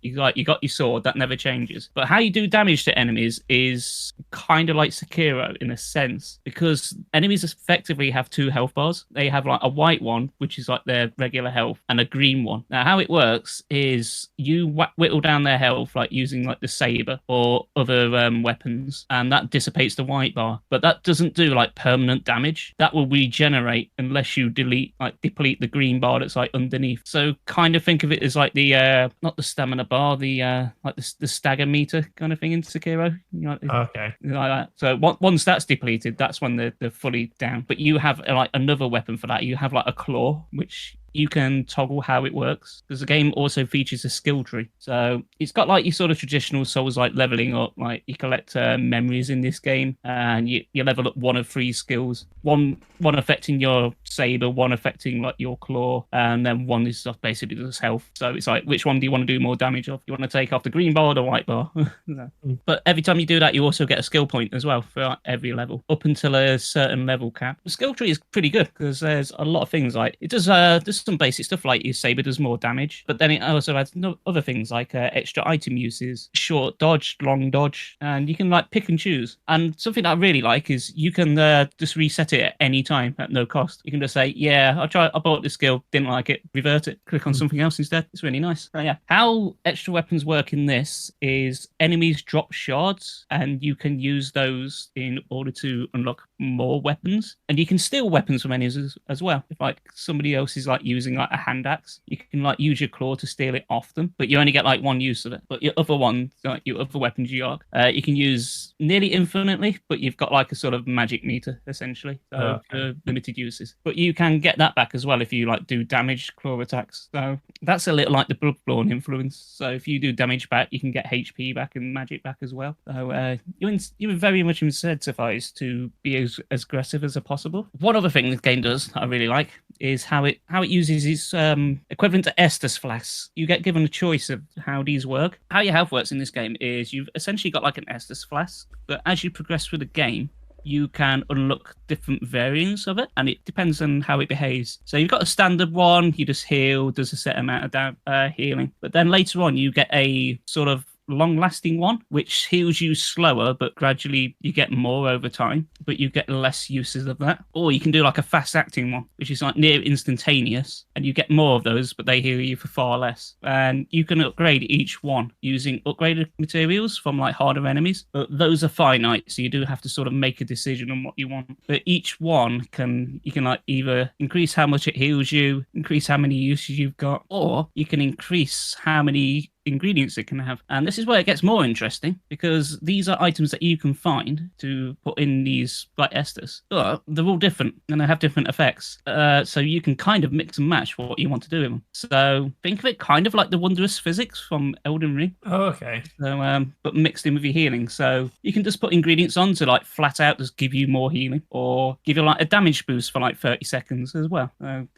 You got your sword that never changes. But how you do damage to enemies is kind of like Sekiro in a sense, because enemies effectively have 2 health bars. They have like a white one, which is like their regular health, and a green one. Now how it works is you whittle down their health like using like the saber or other weapons, and that dissipates the white bar, but that doesn't do like permanent damage. That will regenerate unless you deplete the green bar that's like underneath. So kind of think of it as like the not the stamina bar, the like the stagger meter kind of thing in Sekiro. Okay, like that. So once that's depleted, that's when they're fully down. But you have like another weapon for that. You have like a claw, which you can toggle how it works, because the game also features a skill tree. So it's got like your sort of traditional Souls like leveling up, like you collect memories in this game, and you level up 1 of 3 skills, one affecting your saber, 1 affecting like your claw, and then 1 is stuff basically just health. So it's like, which one do you want to do more damage of? You want to take off the green bar or the white bar? No. But every time you do that, you also get a skill point as well for like, every level up until a certain level cap. The skill tree is pretty good because there's a lot of things like it does some basic stuff like your saber does more damage, but then it also adds other things like extra item uses, short dodge, long dodge, and you can like pick and choose. And something that I really like is you can just reset it at any time at no cost. You can just say, yeah, I bought this skill, didn't like it, revert it, click on something else instead. It's really nice. So yeah, how extra weapons work in this is enemies drop shards, and you can use those in order to unlock more weapons, and you can steal weapons from enemies as well. If like somebody else is like using like a hand axe, you can like use your claw to steal it off them, but you only get like 1 use of it. But your other one, like your other weapons you can use nearly infinitely, but you've got like a sort of magic meter essentially, so for limited uses. But you can get that back as well if you like do damaged claw attacks. So that's a little like the Bloodborne influence. So if you do damage back, you can get HP back and magic back as well. So you're very much incentivized to be as aggressive as possible. One other thing this game does that I really like is how it uses its equivalent to Estus flasks. You get given a choice of how these work. How your health works in this game is you've essentially got like an Estus flask, but as you progress through the game, you can unlock different variants of it, and it depends on how it behaves. So you've got a standard one, you just heal, does a set amount of healing. But then later on, you get a sort of long-lasting one, which heals you slower, but gradually you get more over time, but you get less uses of that. Or you can do like a fast-acting one, which is like near instantaneous, and you get more of those, but they heal you for far less. And you can upgrade each one using upgraded materials from like harder enemies, but those are finite, so you do have to sort of make a decision on what you want. But each one you can like either increase how much it heals you, increase how many uses you've got, or you can increase how many ingredients it can have. And this is where it gets more interesting, because these are items that you can find to put in these like esters, but they're all different and they have different effects, so you can kind of mix and match what you want to do with them. So think of it kind of like the wondrous physics from Elden Ring. Oh, okay. So but mixed in with your healing, so you can just put ingredients on to like flat out just give you more healing, or give you like a damage boost for like 30 seconds as well.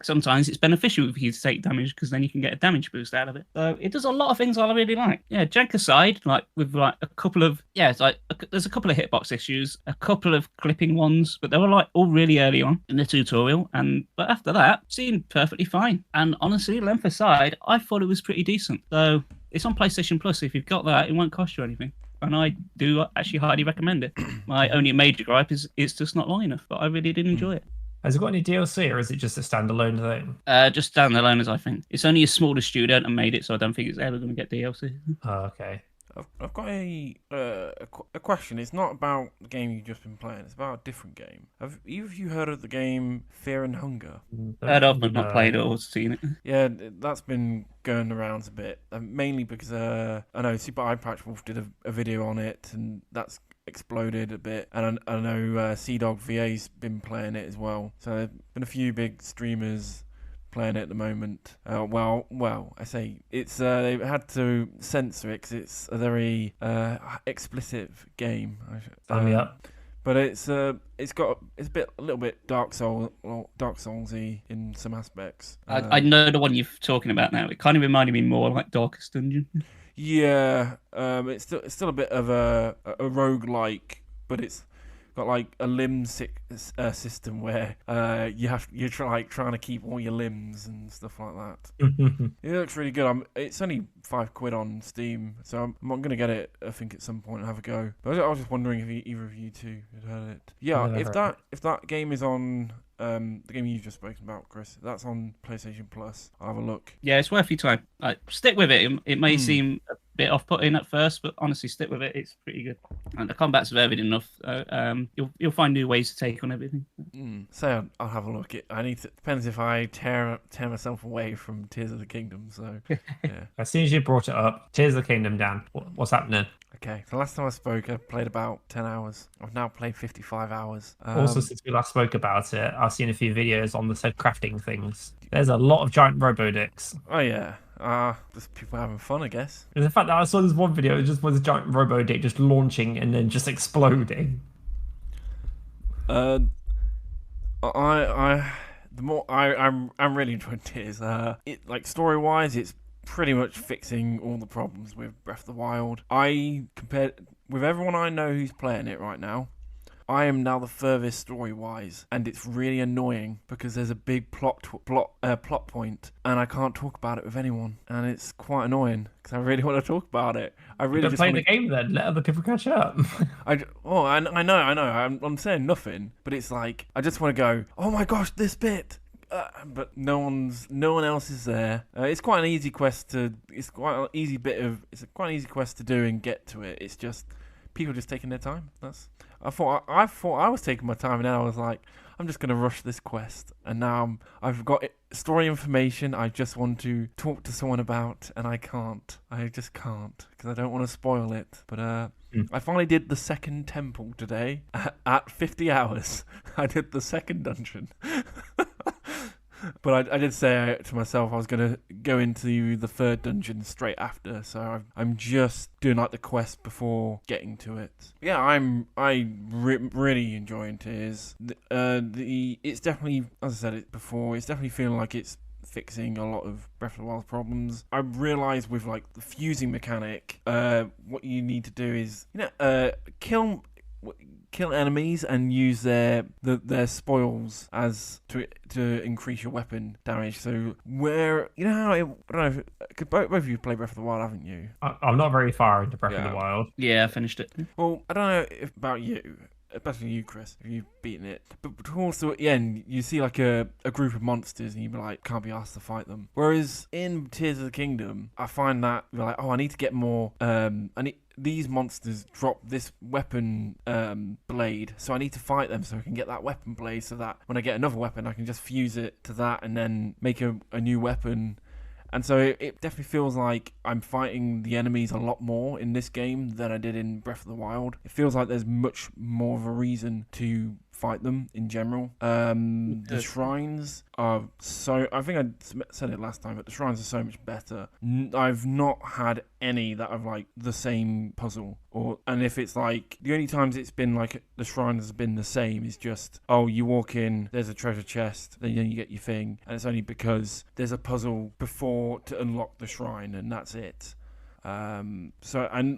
Sometimes it's beneficial for you to take damage, because then you can get a damage boost out of it. So it does a lot of things I really like. Yeah, jank aside, like with like a couple of it's like there's a couple of hitbox issues, a couple of clipping ones, but they were like all really early on in the tutorial, but after that seemed perfectly fine. And honestly, length aside, I thought it was pretty decent. So it's on PlayStation Plus. If you've got that, it won't cost you anything, and I do actually highly recommend it. My only major gripe is it's just not long enough, but I really did enjoy it. Has it got any DLC, or is it just a standalone thing? Just standalone, as I think. It's only a smaller studio that made it, so I don't think it's ever going to get DLC. Oh, okay. I've got a question. It's not about the game you've just been playing. It's about a different game. Have either of you heard of the game Fear and Hunger? Heard of, but not played it or seen it. Yeah, that's been going around a bit, mainly because I know Super Eye Patch Wolf did a video on it, and that's exploded a bit, and I know Sea-Dog VA's been playing it as well. So there's been a few big streamers playing it at the moment. Well, I say it's they've had to censor it because it's a very explicit game. But it's a little bit Dark Soulsy in some aspects. I know the one you're talking about now. It kind of reminded me more like Darkest Dungeon. Yeah, it's still a bit of a roguelike, but it's got like a limb system where you're trying to keep all your limbs and stuff like that. It looks really good. It's only £5 on Steam, so I'm not gonna get it, I think, at some point and have a go. But I was just wondering if either of you two had heard it. Yeah, if that game is on. The game you've just spoken about, Chris, that's on PlayStation Plus. I'll have a look. Yeah, it's worth your time. Stick with it. It may seem a bit off-putting at first, but honestly, stick with it. It's pretty good. And the combat's varied enough. You'll find new ways to take on everything. So I'll have a look. Depends if I tear myself away from Tears of the Kingdom. So yeah. As soon as you brought it up, Tears of the Kingdom, Dan, what's happening? Okay, the last time I spoke, I played about 10 hours. I've now played 55 hours. Also, since we last spoke about it, I've seen a few videos on the said crafting things. There's a lot of giant robo-dicks. Oh, yeah. Just people having fun, I guess. And the fact that I saw this one video, it just was a giant robo-dick just launching and then just exploding. I'm really enjoying Tears. Like story-wise, it's pretty much fixing all the problems with Breath of the Wild. Compared with everyone I know who's playing it right now, I am now the furthest story-wise, and it's really annoying because there's a big plot point, and I can't talk about it with anyone, and it's quite annoying because I really want to talk about it. I really just play the game then. Let other people catch up. I know. I'm saying nothing, but it's like I just want to go. Oh my gosh, this bit. But no one else is there. It's quite an easy quest to. It's quite an easy quest to do and get to it. It's just people just taking their time. I thought I was taking my time, and then I was like, I'm just gonna rush this quest. And now I've got story information I just want to talk to someone about, and I can't. I just can't because I don't want to spoil it. But I finally did the second temple today at 50 hours. I did the second dungeon. But I did say to myself I was going to go into the third dungeon straight after, so I'm just doing like the quest before getting to it. Yeah, I'm really enjoying Tears. It's definitely, as I said it before, it's definitely feeling like it's fixing a lot of Breath of the Wild problems. I realised with like the fusing mechanic, what you need to do is kill kill enemies and use their spoils as to increase your weapon damage. So where you know how I don't know. Both of you play Breath of the Wild, haven't you? I'm not very far into Breath of the Wild. Yeah, I finished it. Well, I don't know about you. Especially you, Chris, if you've beaten it. But towards the end, you see like a group of monsters and you're like, can't be asked to fight them. Whereas in Tears of the Kingdom, I find that you're like, oh, I need to get more, these monsters drop this weapon blade, so I need to fight them so I can get that weapon blade so that when I get another weapon, I can just fuse it to that and then make a new weapon. And so it definitely feels like I'm fighting the enemies a lot more in this game than I did in Breath of the Wild. It feels like there's much more of a reason to fight them in general. The shrines are so... I think I said it last time, but the shrines are so much better. I've not had any that have like the same puzzle. And if it's like... The only times it's been like the shrine has been the same is just, oh, you walk in, there's a treasure chest, then you get your thing. And it's only because there's a puzzle before to unlock the shrine, and that's it. And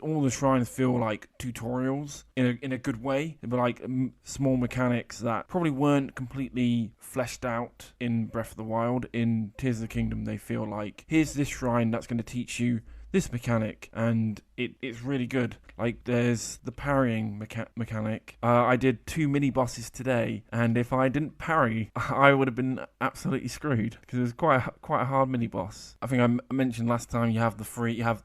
all the shrines feel like tutorials in a good way. They're like small mechanics that probably weren't completely fleshed out in Breath of the Wild. In Tears of the Kingdom, they feel like, here's this shrine that's going to teach you this mechanic, and it's really good. Like, there's the parrying mechanic. I did 2 mini bosses today, and if I didn't parry, I would have been absolutely screwed because it was quite a hard mini boss. I think I mentioned last time you have the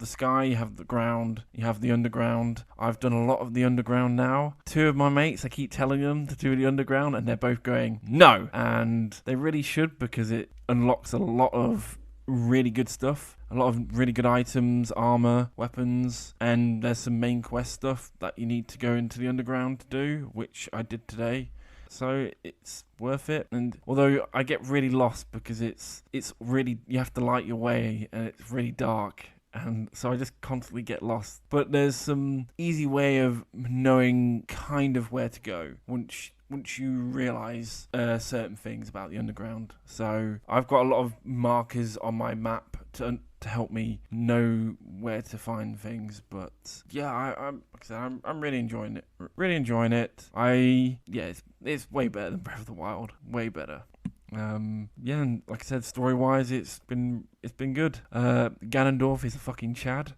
sky, you have the ground, you have the underground. I've done a lot of the underground now. 2 of my mates, I keep telling them to do the underground, and they're both going no, and they really should because it unlocks a lot of really good stuff. A lot of really good items, armor, weapons, and there's some main quest stuff that you need to go into the underground to do, which I did today. So it's worth it. And although I get really lost because it's really, you have to light your way and it's really dark. And so I just constantly get lost. But there's some easy way of knowing kind of where to go once you realise certain things about the underground. So I've got a lot of markers on my map to help me know where to find things. But yeah, I'm really enjoying it. Really enjoying it. It's way better than Breath of the Wild. Way better. And like I said, story-wise, it's been good. Ganondorf is a fucking Chad.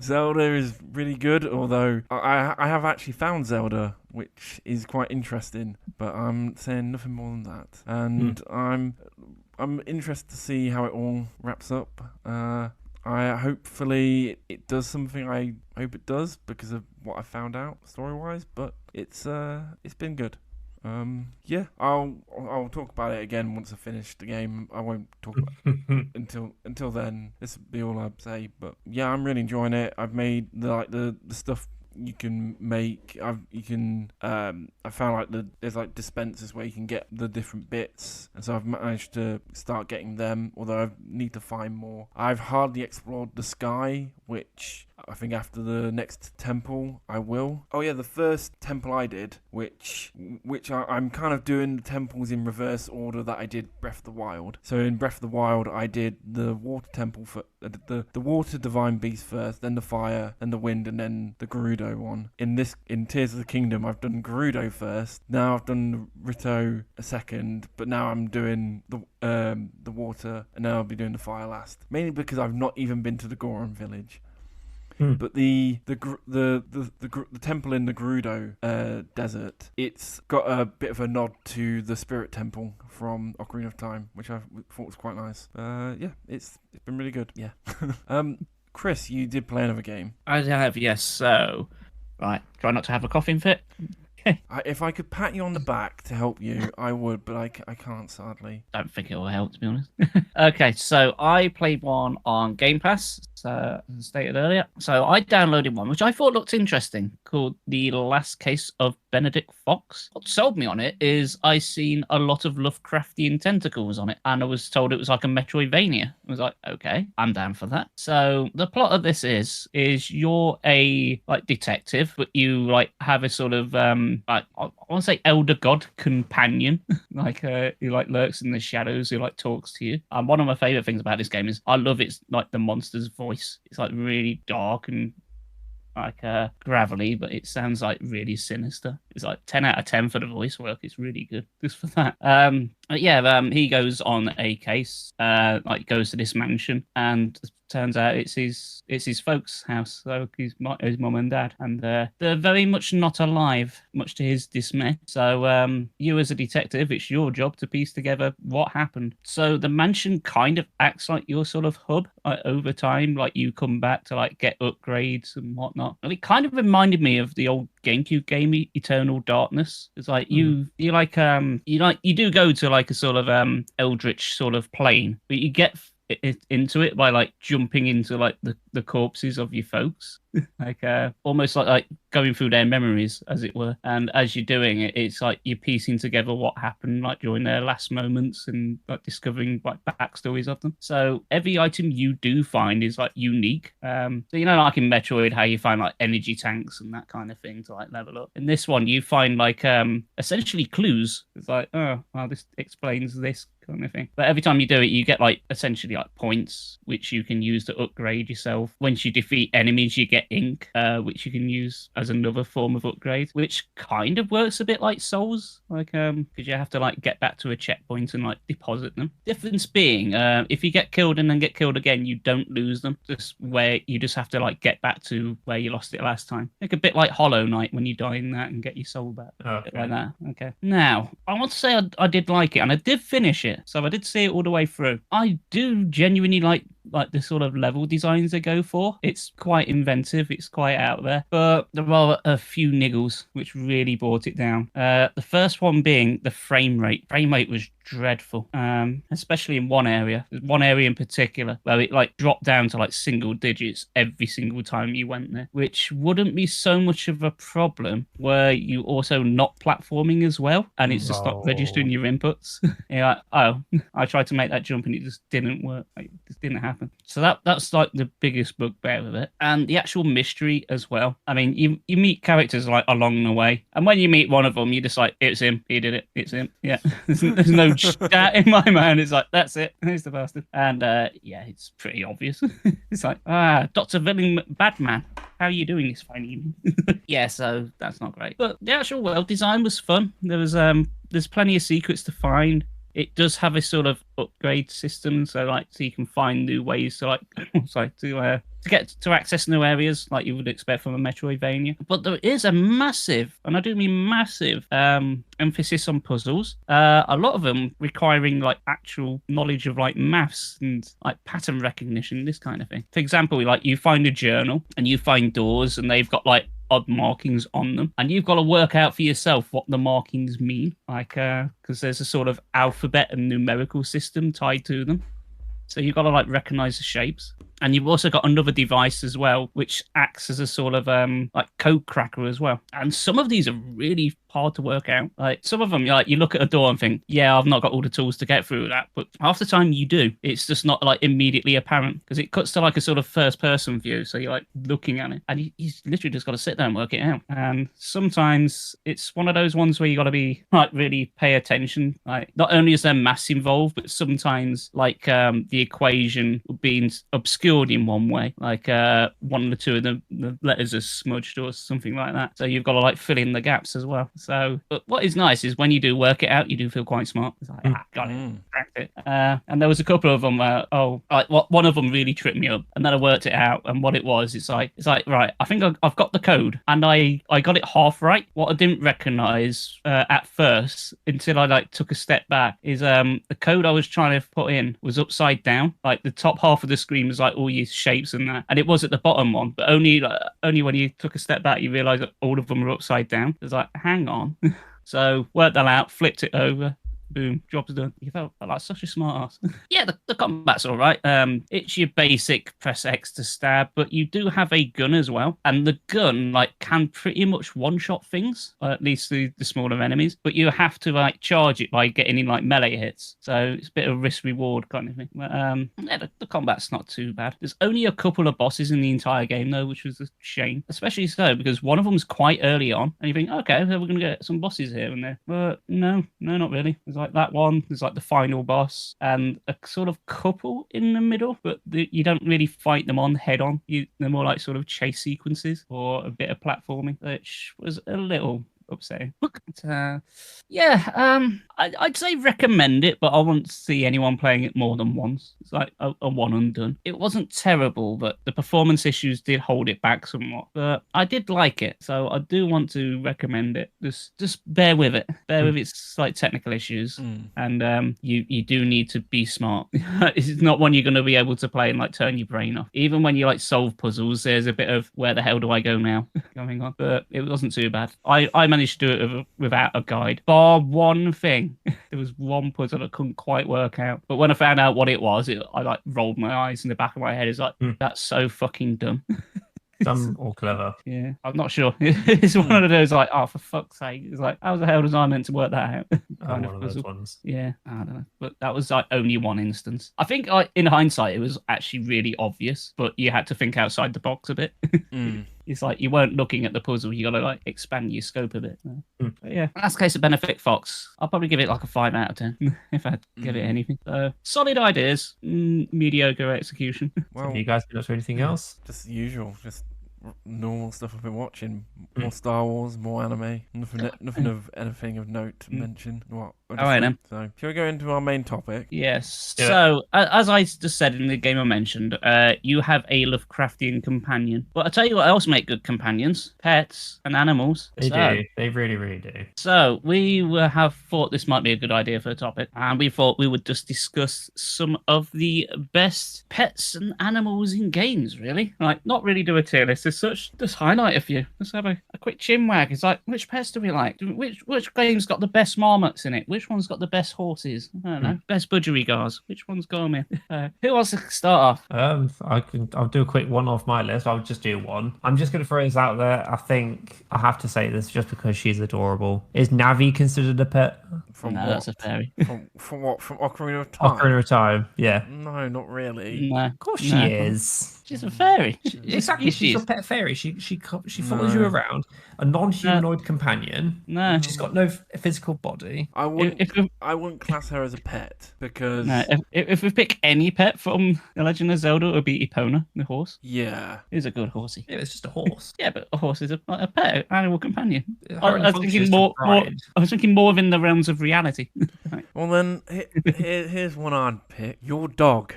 Zelda is really good, although I have actually found Zelda, which is quite interesting, but I'm saying nothing more than that. And I'm interested to see how it all wraps up. Hopefully it does something I hope it does because of what I found out story-wise, but it's been good. I'll talk about it again once I finish the game. I won't talk about it until then. This will be all I'd say. But yeah, I'm really enjoying it. I've made the stuff you can make. I found like there's like dispensers where you can get the different bits, and so I've managed to start getting them. Although I need to find more. I've hardly explored the sky, which I think after the next temple I will. Oh yeah, the first temple I did, which I'm kind of doing the temples in reverse order that I did Breath of the Wild. So in Breath of the Wild, I did the water temple for the water divine beast first, then the fire, then the wind, and then the Gerudo one. In Tears of the Kingdom, I've done Gerudo first. Now I've done Rito a second, but now I'm doing the water, and now I'll be doing the fire last. Mainly because I've not even been to the Goron village. But the temple in the Gerudo desert, it's got a bit of a nod to the Spirit Temple from Ocarina of Time, which I thought was quite nice. It's been really good. Yeah. Chris, you did play another game. I have, yes. So, right, try not to have a coughing fit. If I could pat you on the back to help you, I would, but I can't, sadly. Don't think it will help, to be honest. Okay, so I played one on Game Pass, as stated earlier. So I downloaded one, which I thought looked interesting, called The Last Case of Benedict Fox. What sold me on it is I seen a lot of Lovecraftian tentacles on it, and I was told it was like a Metroidvania. I was like, okay, I'm down for that. So the plot of this is you're a like detective, but you like have a sort of I want to say elder god companion, like who like lurks in the shadows, who like talks to you. And one of my favorite things about this game is I love it's like the monster's voice. It's like really dark and like gravelly, but it sounds like really sinister. It's like 10 out of 10 for the voice work. It's really good just for that. He goes on a case, like goes to this mansion, and turns out it's his folks' house, so his mum and dad, and they're very much not alive, much to his dismay. So you as a detective, it's your job to piece together what happened. So the mansion kind of acts like your sort of hub, like, over time, like you come back to like get upgrades and whatnot. And it kind of reminded me of the old GameCube game Eternal Darkness. It's like you do go to like a sort of eldritch sort of plane, but you get into it by like jumping into like the corpses of your folks. Like almost like going through their memories, as it were. And as you're doing it, it's like you're piecing together what happened like during their last moments and like discovering like backstories of them. So every item you do find is like unique. So like in Metroid, how you find like energy tanks and that kind of thing to like level up. In this one, you find like essentially clues. It's like, oh, well, this explains this kind of thing. But every time you do it, you get like essentially like points which you can use to upgrade yourself. Once you defeat enemies, you get ink, which you can use as another form of upgrade, which kind of works a bit like Souls, like because you have to like get back to a checkpoint and like deposit them. Difference being, if you get killed and then get killed again, you don't lose them. Just where you just have to like get back to where you lost it last time. Like a bit like Hollow Knight when you die in that and get your soul back. Okay. Like that. Okay. Now, I want to say I did like it, and I did finish it, so I did see it all the way through. I do genuinely like the sort of level designs they go for. It's quite inventive, it's quite out there, but there are a few niggles which really brought it down. The first one being the frame rate. Frame rate was dreadful, especially in one area. There's one area in particular where it like dropped down to like single digits every single time you went there, which wouldn't be so much of a problem were you also not platforming as well, and it's just not registering your inputs. You're like, oh, I tried to make that jump and it just didn't work. Like, it just didn't happen. So that's like the biggest bugbear with it, and the actual mystery as well. I mean, you meet characters like along the way, and when you meet one of them, you're just like, it's him, he did it, it's him. Yeah, there's no doubt in my mind. It's like, that's it, he's the bastard. And yeah, it's pretty obvious. It's like, Dr. Villain Badman, how are you doing this fine evening? Yeah, so that's not great, but the actual world design was fun. There's plenty of secrets to find. It does have a sort of upgrade system, so you can find new ways to to get to access new areas like you would expect from a Metroidvania. But there is a massive, and I do mean massive, emphasis on puzzles. A lot of them requiring like actual knowledge of like maths and like pattern recognition, this kind of thing. For example, like you find a journal and you find doors and they've got like odd markings on them, and you've got to work out for yourself what the markings mean, like because there's a sort of alphabet and numerical system tied to them, so you've got to like recognize the shapes. And you've also got another device as well, which acts as a sort of like code cracker as well. And some of these are really hard to work out. Like some of them, you look at a door and think, yeah, I've not got all the tools to get through that. But half the time you do. It's just not like immediately apparent because it cuts to like a sort of first person view. So you're like looking at it and you literally just got to sit there and work it out. And sometimes it's one of those ones where you got to be like really pay attention. Like not only is there maths involved, but sometimes like the equation being obscured in one way, like one or two of the letters are smudged or something like that, so you've got to like fill in the gaps as well. So but what is nice is when you do work it out, you do feel quite smart. It's like, got it, cracked it. And there was a couple of them where one of them really tripped me up, and then I worked it out, and what it was, it's like right, I think I've got the code, and I got it half right. What I didn't recognize at first until I like took a step back is the code I was trying to put in was upside down. Like the top half of the screen was like all your shapes and that, and it was at the bottom one, but only when you took a step back you realize that all of them were upside down. It's like, hang on. So worked that out, flipped it over, boom, job's done. You felt like such a smart ass. Yeah, the combat's all right. It's your basic press X to stab, but you do have a gun as well, and the gun like can pretty much one-shot things, or at least the smaller enemies. But you have to like charge it by getting in like melee hits, so it's a bit of risk-reward kind of thing. But yeah, the combat's not too bad. There's only a couple of bosses in the entire game though, which was a shame, especially so because one of them's quite early on, and you think, okay, so we're gonna get some bosses here and there, but no, not really. It's like that one. There's like the final boss and a sort of couple in the middle, but you don't really fight them on head on. They're more like sort of chase sequences or a bit of platforming, which was a little upsetting. But, I'd say recommend it, but I won't see anyone playing it more than once. It's like a one and done. It wasn't terrible, but the performance issues did hold it back somewhat. But I did like it, so I do want to recommend it. Just bear with it. Bear with its like technical issues, and you do need to be smart. It's not one you're going to be able to play and like turn your brain off. Even when you like solve puzzles, there's a bit of where the hell do I go now going on. But it wasn't too bad. I managed to do it without a guide, bar one thing. There was one puzzle I couldn't quite work out, but when I found out what it was, I like rolled my eyes in the back of my head. It's like that's so fucking dumb. Dumb or clever. Yeah, I'm not sure. It's one of those like, oh, for fuck's sake! It's like, how the hell was I meant to work that out? One of those ones. Yeah, I don't know. But that was like only one instance. I think like in hindsight, it was actually really obvious, but you had to think outside the box a bit. It's like you weren't looking at the puzzle. You got to like expand your scope a bit. But yeah, that's the case of Benedict Fox. I'll probably give it like a 5 out of 10 if I give it anything. Solid ideas, mediocre execution. Well, have you guys been up to anything else? Just the usual, just normal stuff I've been watching. More Star Wars, more anime. Nothing of anything of note to mention. What? All right then. So, shall we go into our main topic? Yes. So, as I just said in the game I mentioned, you have a Lovecraftian companion. But I tell you what else make good companions: pets and animals. They do. They really, really do. So we have thought this might be a good idea for a topic, and we thought we would just discuss some of the best pets and animals in games. Really, like not really do a tier list as such. Just highlight a few. Let's have a quick chin wag. It's like, which pets do we like? Which game's got the best marmots in it? Which one's got the best horses? I don't know. Best budgerigars. Which one's got me? Who wants to start off? I'll do a quick one off my list. I'll just do one. I'm just going to throw this out there. I think I have to say this just because she's adorable. Is Navi considered a pet? From no, what? that's a fairy. From what? From Ocarina of Time? Ocarina of Time, yeah. No, not really. No. Of course she is. She's a fairy. Exactly, she's a pet fairy. She follows you around, a non-humanoid companion. No. She's got no physical body. I wouldn't class her as a pet because if we pick any pet from The Legend of Zelda, it would be Epona, the horse. Yeah. He's a good horsey. Yeah, it's just a horse. Yeah, but a horse is a pet, animal companion. I was thinking more within the realms of reality. Well then, here's one I'd pick. Your dog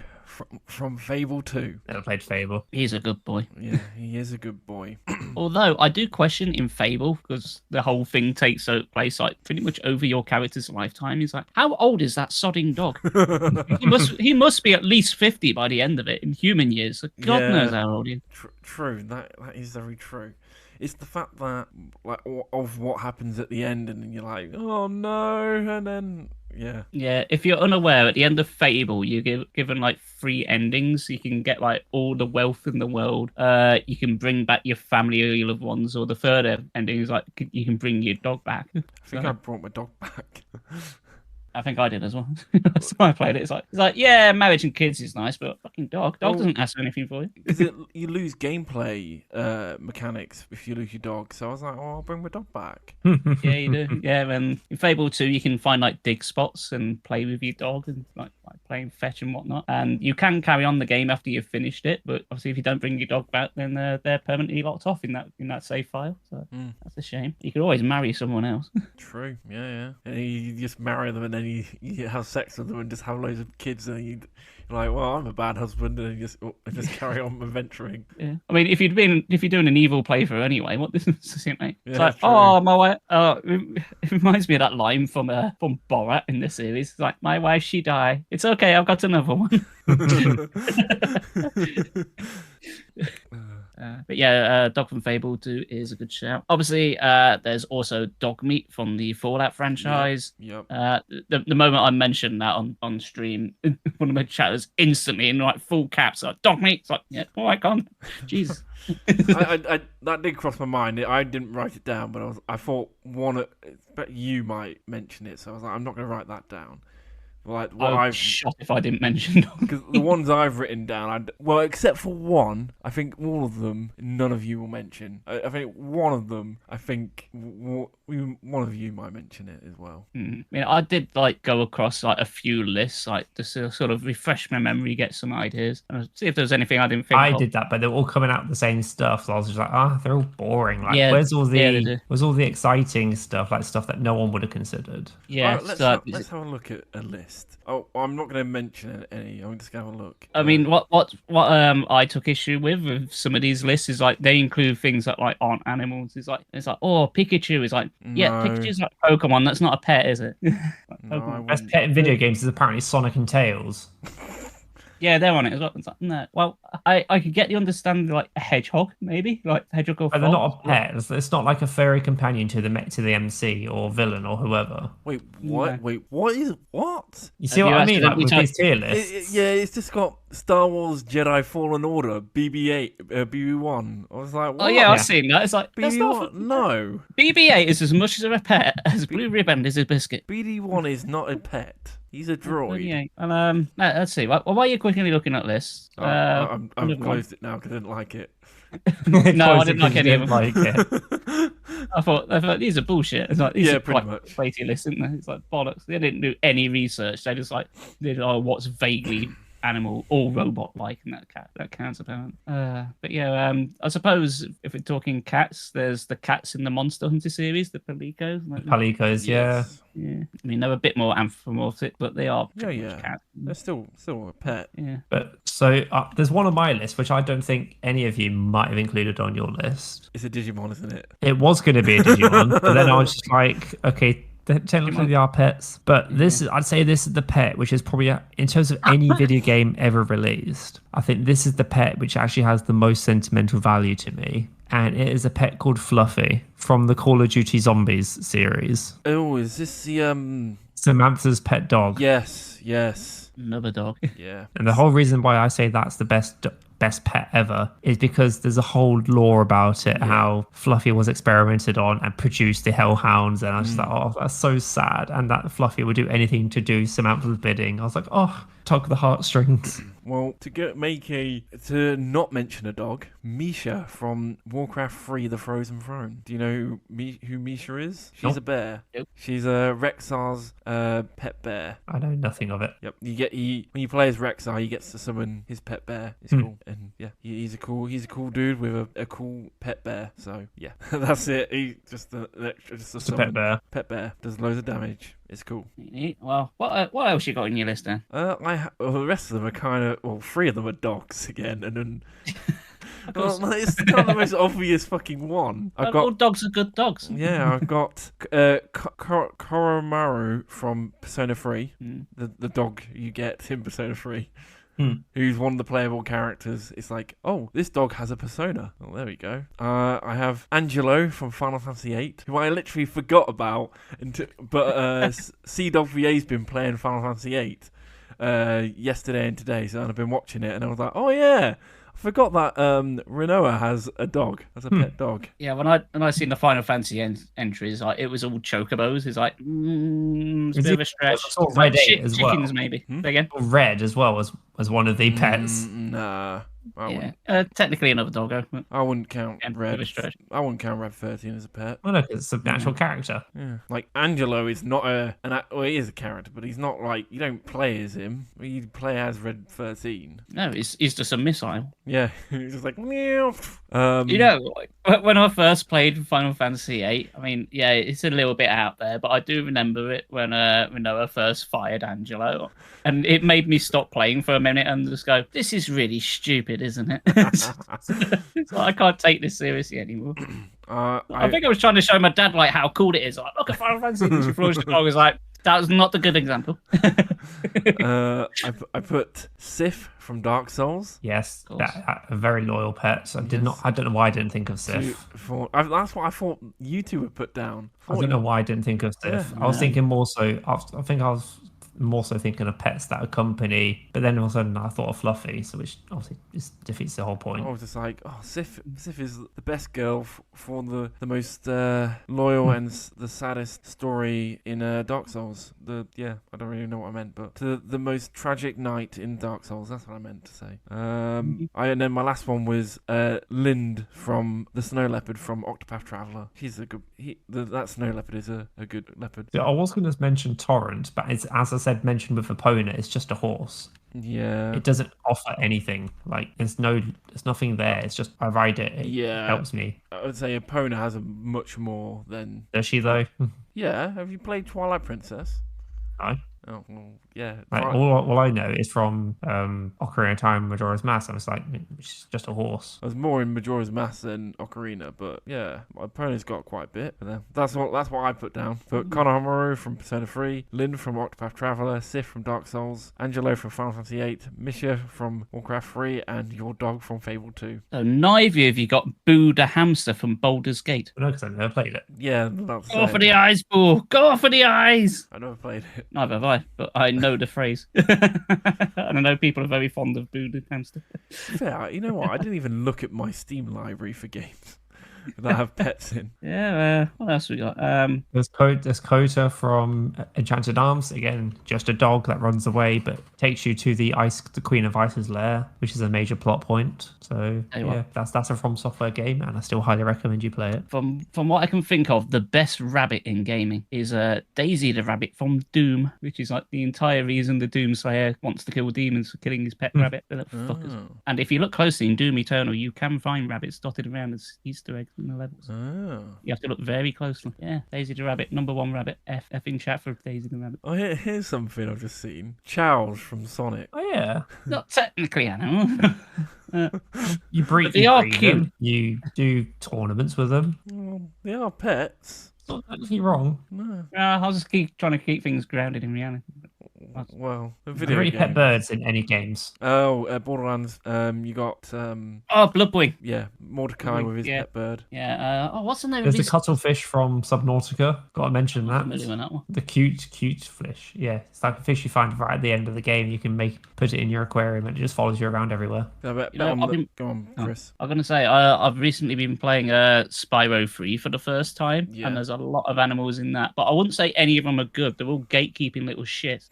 from Fable 2. Never played Fable. He's a good boy. Yeah, he is a good boy. Although I do question in Fable, because the whole thing takes place like pretty much over your character's lifetime. He's like, how old is that sodding dog? he must be at least 50 by the end of it in human years. So God knows how old he is. True, that is very true. It's the fact that like of what happens at the end, and then you're like, oh no, and then yeah. If you're unaware, at the end of Fable, you're given like 3 endings. You can get like all the wealth in the world. You can bring back your family or your loved ones, or the third ending is like you can bring your dog back. I think I brought my dog back. I think I did as well. That's why I played it. It's like, yeah, marriage and kids is nice, but fucking dog doesn't ask anything for you. Because you lose gameplay mechanics if you lose your dog. So I was like, oh, I'll bring my dog back. Yeah, you do. Yeah, and in Fable 2, you can find like dig spots and play with your dog and like playing fetch and whatnot. And you can carry on the game after you've finished it, but obviously if you don't bring your dog back, then they're permanently locked off in that save file. So that's a shame. You could always marry someone else. True. Yeah. And you just marry them and then you have sex with them and just have loads of kids, and you're like, well, I'm a bad husband, and you just carry on adventuring. Yeah, I mean, if you're doing an evil playthrough anyway, what this is it, mate? It's like, true. oh, my wife. It reminds me of that line from Borat in the series. It's like, my wife, she died. It's okay, I've got another one. But yeah, Dog from Fable 2 is a good shout. Obviously, there's also Dog Meat from the Fallout franchise. Yep. The moment I mentioned that on stream, one of my chatters instantly in like full caps, like Dog Meat. It's like, yeah, all right, gone. Jesus. I that did cross my mind. I didn't write it down, but I thought but you might mention it, so I was like, I'm not going to write that down. Like I would be shot if I didn't mention them. because the ones I've written down, except for one, I think all of them, none of you will mention. I think one of them, one of you might mention it as well. I mean, I did go across a few lists, to sort of refresh my memory, get some ideas, and see if there was anything I didn't think of. I did that, but they're all coming out the same stuff. So I was just like, they're all boring. Like, Yeah, where's all yeah, the exciting stuff, like stuff that no one would have considered? Yeah, Right, let's have a look at a list. Oh, I'm not going to mention any. I'm just going to have a look. I mean, what I took issue with some of these lists is they include things that aren't animals. It's like oh, Pikachu is Pikachu's like Pokemon. That's not a pet, is it? No, Best pet in video games is apparently Sonic and Tails. Yeah, they're on it as well. It's like, no. Well, I could get the understanding a hedgehog, maybe hedgehog or. But they're not a pet. It's not like a furry companion to the MC or villain or whoever. Wait, what? No. Wait, what is what? You see what I mean? Like with these tier It, lists. it's just got Star Wars Jedi Fallen Order BB-8, BB-1. I was like, what? Oh yeah, I've seen that. It's like that's not BB-1? No, BB-8 is as much as a pet as Blue Ribbon is a biscuit. BD-1 is not a pet. He's a droid. Yeah. And let's see. Why are you quickly looking at this? I've closed it now because I didn't like it. No, I didn't like any of them. Like it. I thought these are bullshit. It's like these are pretty quite much. flaky lists, isn't they? It's like bollocks. They didn't do any research. They just did what's vaguely animal or robot-like, and that counts apparently. But yeah, I suppose if we're talking cats, there's the cats in the Monster Hunter series, the Palicos. Palicos, yeah. Yeah, I mean they're a bit more anthropomorphic, but they are pretty much cats. They're still a pet. Yeah. But so there's one on my list which I don't think any of you might have included on your list. It's a Digimon, isn't it? It was going to be a Digimon, but then I was just like, okay, technically they are pets, but I'd say this is the pet which is probably, in terms of any video game ever released, I think this is the pet which actually has the most sentimental value to me, and it is a pet called Fluffy from the Call of Duty Zombies series. Oh, is this the Samantha's pet dog. Yes. Another dog. Yeah. And the whole reason why I say that's the best pet ever is because there's a whole lore about it, how Fluffy was experimented on and produced the Hellhounds, and I was just like, oh, that's so sad, and that Fluffy would do anything to do Samantha's bidding. I was like, oh, tug the heartstrings. Well, to not mention a dog, Misha from Warcraft 3: The Frozen Throne. Do you know who Misha is? She's a bear. Nope. She's a Rexar's pet bear. I know nothing of it. Yep. When you play as Rexar, he gets to summon his pet bear. It's cool, and yeah, he's a cool dude with a cool pet bear. So yeah, that's it. He's just a pet bear. Pet bear does loads of damage. It's cool. Well, what else you got on your list then? The rest of them are three of them are dogs again, and then it's kind of the most obvious fucking one. All dogs are good dogs. Yeah, I've got Koromaru from Persona 3, the dog you get in Persona 3. Who's one of the playable characters. It's like, oh, this dog has a persona. Well, there we go. I have Angelo from Final Fantasy VIII, who I literally forgot about, but CWA's been playing Final Fantasy VIII yesterday and today, so I've been watching it, and I was like, oh yeah, I forgot that Renoa has a dog, as a pet dog. Yeah, when I seen the Final Fantasy entries, it was all chocobos. It's like, it's a bit of a stretch. Sort of Red 8 as well. Chickens, maybe. Say again? Red as well as one of the pets. Nah. Technically another doggo. But I wouldn't count Red. I wouldn't count Red 13 as a pet. Well, look, it's a natural character. Yeah. Like Angelo is not he is a character, but he's not like, you don't play as him. You play as Red 13. No, he's just a missile. Yeah, he's just like meow. When I first played Final Fantasy VIII, I mean, yeah, it's a little bit out there, but I do remember it when Renoa first fired Angelo, and it made me stop playing for a minute and just go, "This is really stupid, isn't it?" So I can't take this seriously anymore. I think I was trying to show my dad how cool it is. Like, look at Final Fantasy. I was like, that was not a good example. I put Sif from Dark Souls. Yes, a very loyal pet. So I don't know why I didn't think of Sif. That's what I thought you two would put down. I don't know why I didn't think of Sif. I was thinking more so. I think I was more so thinking of pets that accompany. But then all of a sudden I thought of Fluffy, so which obviously just defeats the whole point. I was just like, oh, Sif is the best girl for the most loyal and the saddest story in Dark Souls. I don't really know what I meant, but the most tragic night in Dark Souls. That's what I meant to say. And then my last one was Lind from the Snow Leopard from Octopath Traveler. He's a good. That Snow Leopard is a good leopard. Yeah, I was going to mention Torrent, but it's, as I said, mentioned with Epona, it's just a horse. Yeah. It doesn't offer anything. Like there's nothing there. It's just I ride it. It helps me. I would say Epona has a much more than. Does she though? Yeah. Have you played Twilight Princess? No. Oh, well, yeah. Like, all I know is from Ocarina of Time, Majora's Mask. I was like, it's just a horse. I was more in Majora's Mask than Ocarina, but yeah, my opponent's got quite a bit. But that's what I put down. But Konohamaru from Persona 3, Lyn from Octopath Traveler, Sif from Dark Souls, Angelo from Final Fantasy 8, Misha from Warcraft 3, and your dog from Fable 2. So neither of you got Boo the hamster from Baldur's Gate. No, because I've never played it. Yeah, go for the eyes, Boo. Go for the eyes. I never played it. Neither have I, but I know the phrase. And I know people are very fond of Boo the hamster. Fair, you know what? I didn't even look at my Steam library for games that have pets in. Yeah, what else we got? There's Kota from Enchanted Arms. Again, just a dog that runs away, but takes you to the Queen of Ice's lair, which is a major plot point. So that's a From Software game, and I still highly recommend you play it. From what I can think of, the best rabbit in gaming is Daisy the rabbit from Doom, which is like the entire reason the Doomslayer wants to kill demons for killing his pet rabbit. They're like, fuckers. And if you look closely in Doom Eternal, you can find rabbits dotted around as Easter eggs in the levels. You have to look very closely. Yeah, Daisy the rabbit, number one rabbit. F in chat for Daisy the rabbit. Oh, here's something I've just seen. Charles from Sonic. Oh yeah, not technically animal. You breed. They are cute. Them. You do tournaments with them. Well, they are pets. Not actually wrong. No. I'll just keep trying to keep things grounded in reality. Well, a Are video there any game. pet birds in any games? Oh, Borderlands. You got Bloodboy. yeah, Mordecai with his pet bird. Yeah. What's the name There's of the his... cuttlefish from Subnautica. Got to mention that. Familiar with that one. The cute fish. Yeah, it's like a fish you find right at the end of the game. You can put it in your aquarium and it just follows you around everywhere. Go on, Chris. I'm gonna say I've recently been playing Spyro 3 for the first time, and there's a lot of animals in that, but I wouldn't say any of them are good. They're all gatekeeping little shit.